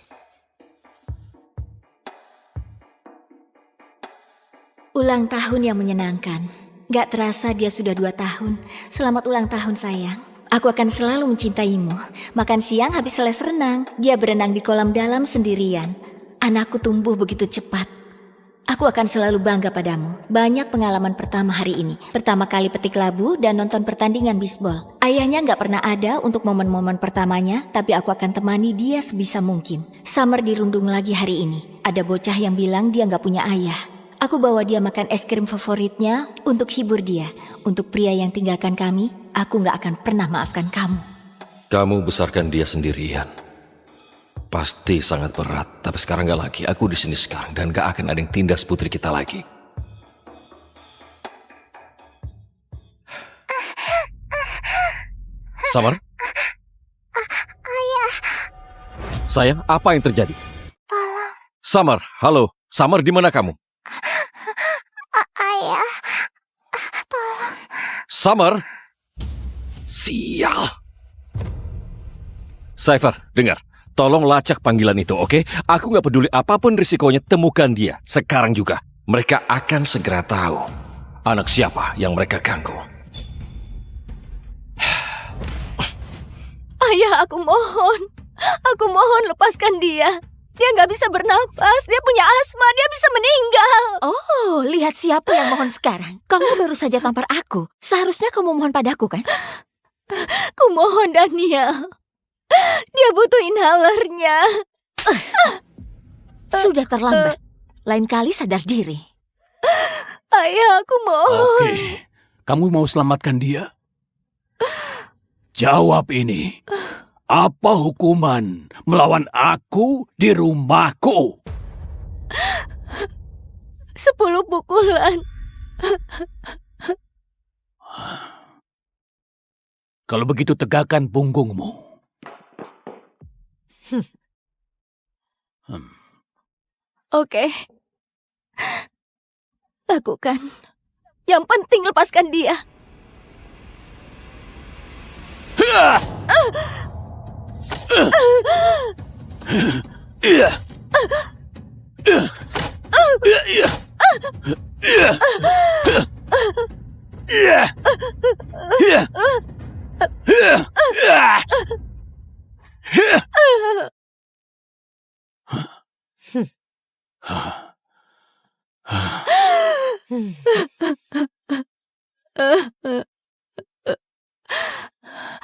Ulang tahun yang menyenangkan. Gak terasa dia sudah 2 tahun. Selamat ulang tahun sayang. Aku akan selalu mencintaimu. Makan siang habis les renang. Dia berenang di kolam dalam sendirian. Anakku tumbuh begitu cepat. Aku akan selalu bangga padamu. Banyak pengalaman pertama hari ini. Pertama kali petik labu dan nonton pertandingan bisbol. Ayahnya gak pernah ada untuk momen-momen pertamanya, tapi aku akan temani dia sebisa mungkin. Summer dirundung lagi hari ini. Ada bocah yang bilang dia gak punya ayah. Aku bawa dia makan es krim favoritnya untuk hibur dia. Untuk pria yang tinggalkan kami, aku gak akan pernah maafkan kamu. Kamu besarkan dia sendirian. Pasti sangat berat, tapi sekarang gak lagi. Aku di sini sekarang dan gak akan ada yang tindas putri kita lagi. Summer? Ayah. Sayang, apa yang terjadi? Tolong. Summer, halo. Summer, di mana kamu? Ayah. Tolong. Summer? Sial. Cypher, dengar. Tolong lacak panggilan itu, oke? Aku gak peduli apapun risikonya, temukan dia. Sekarang juga. Mereka akan segera tahu anak siapa yang mereka ganggu. Ayah, aku mohon. Aku mohon lepaskan dia. Dia nggak bisa bernapas, dia punya asma, dia bisa meninggal. Oh, lihat siapa yang mohon sekarang. Kamu baru saja tampar aku. Seharusnya kamu mohon padaku, kan? Kumohon, Daniel. Dia butuh inhalernya. Sudah terlambat. Lain kali sadar diri. Ayah, aku mohon. Oke, kamu mau selamatkan dia? Jawab ini. Apa hukuman melawan aku di rumahku? 10 pukulan. Kalau begitu tegakkan punggungmu. Oke. Lakukan. Yang penting lepaskan dia.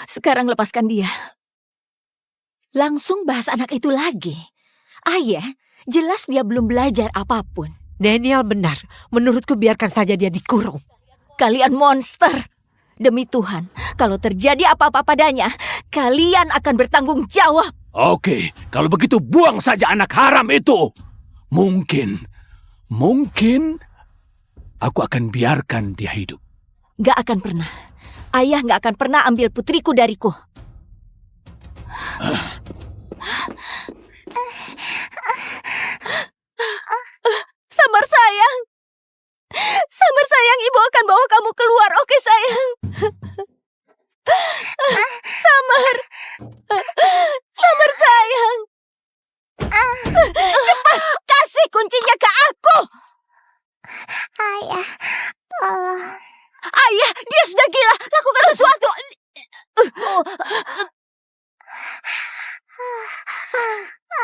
Sekarang lepaskan dia. Langsung bahas anak itu lagi. Ayah, jelas dia belum belajar apapun. Daniel benar. Menurutku biarkan saja dia dikurung. Kalian monster. Demi Tuhan, kalau terjadi apa-apa padanya, kalian akan bertanggung jawab. Oke, kalau begitu buang saja anak haram itu. Mungkin aku akan biarkan dia hidup. Gak akan pernah. Ayah gak akan pernah ambil putriku dariku. Summer sayang. Summer sayang, ibu akan bawa kamu keluar, oke sayang? Summer. Summer sayang. Cepat, kasih kuncinya ke aku. Ayah, tolong. Ayah, dia sudah gila. Lakukan sesuatu.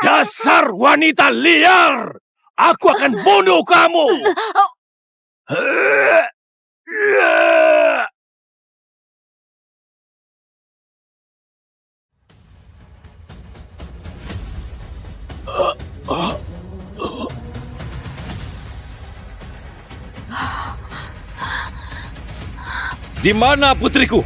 Dasar wanita liar! Aku akan bunuh kamu! Di mana putriku?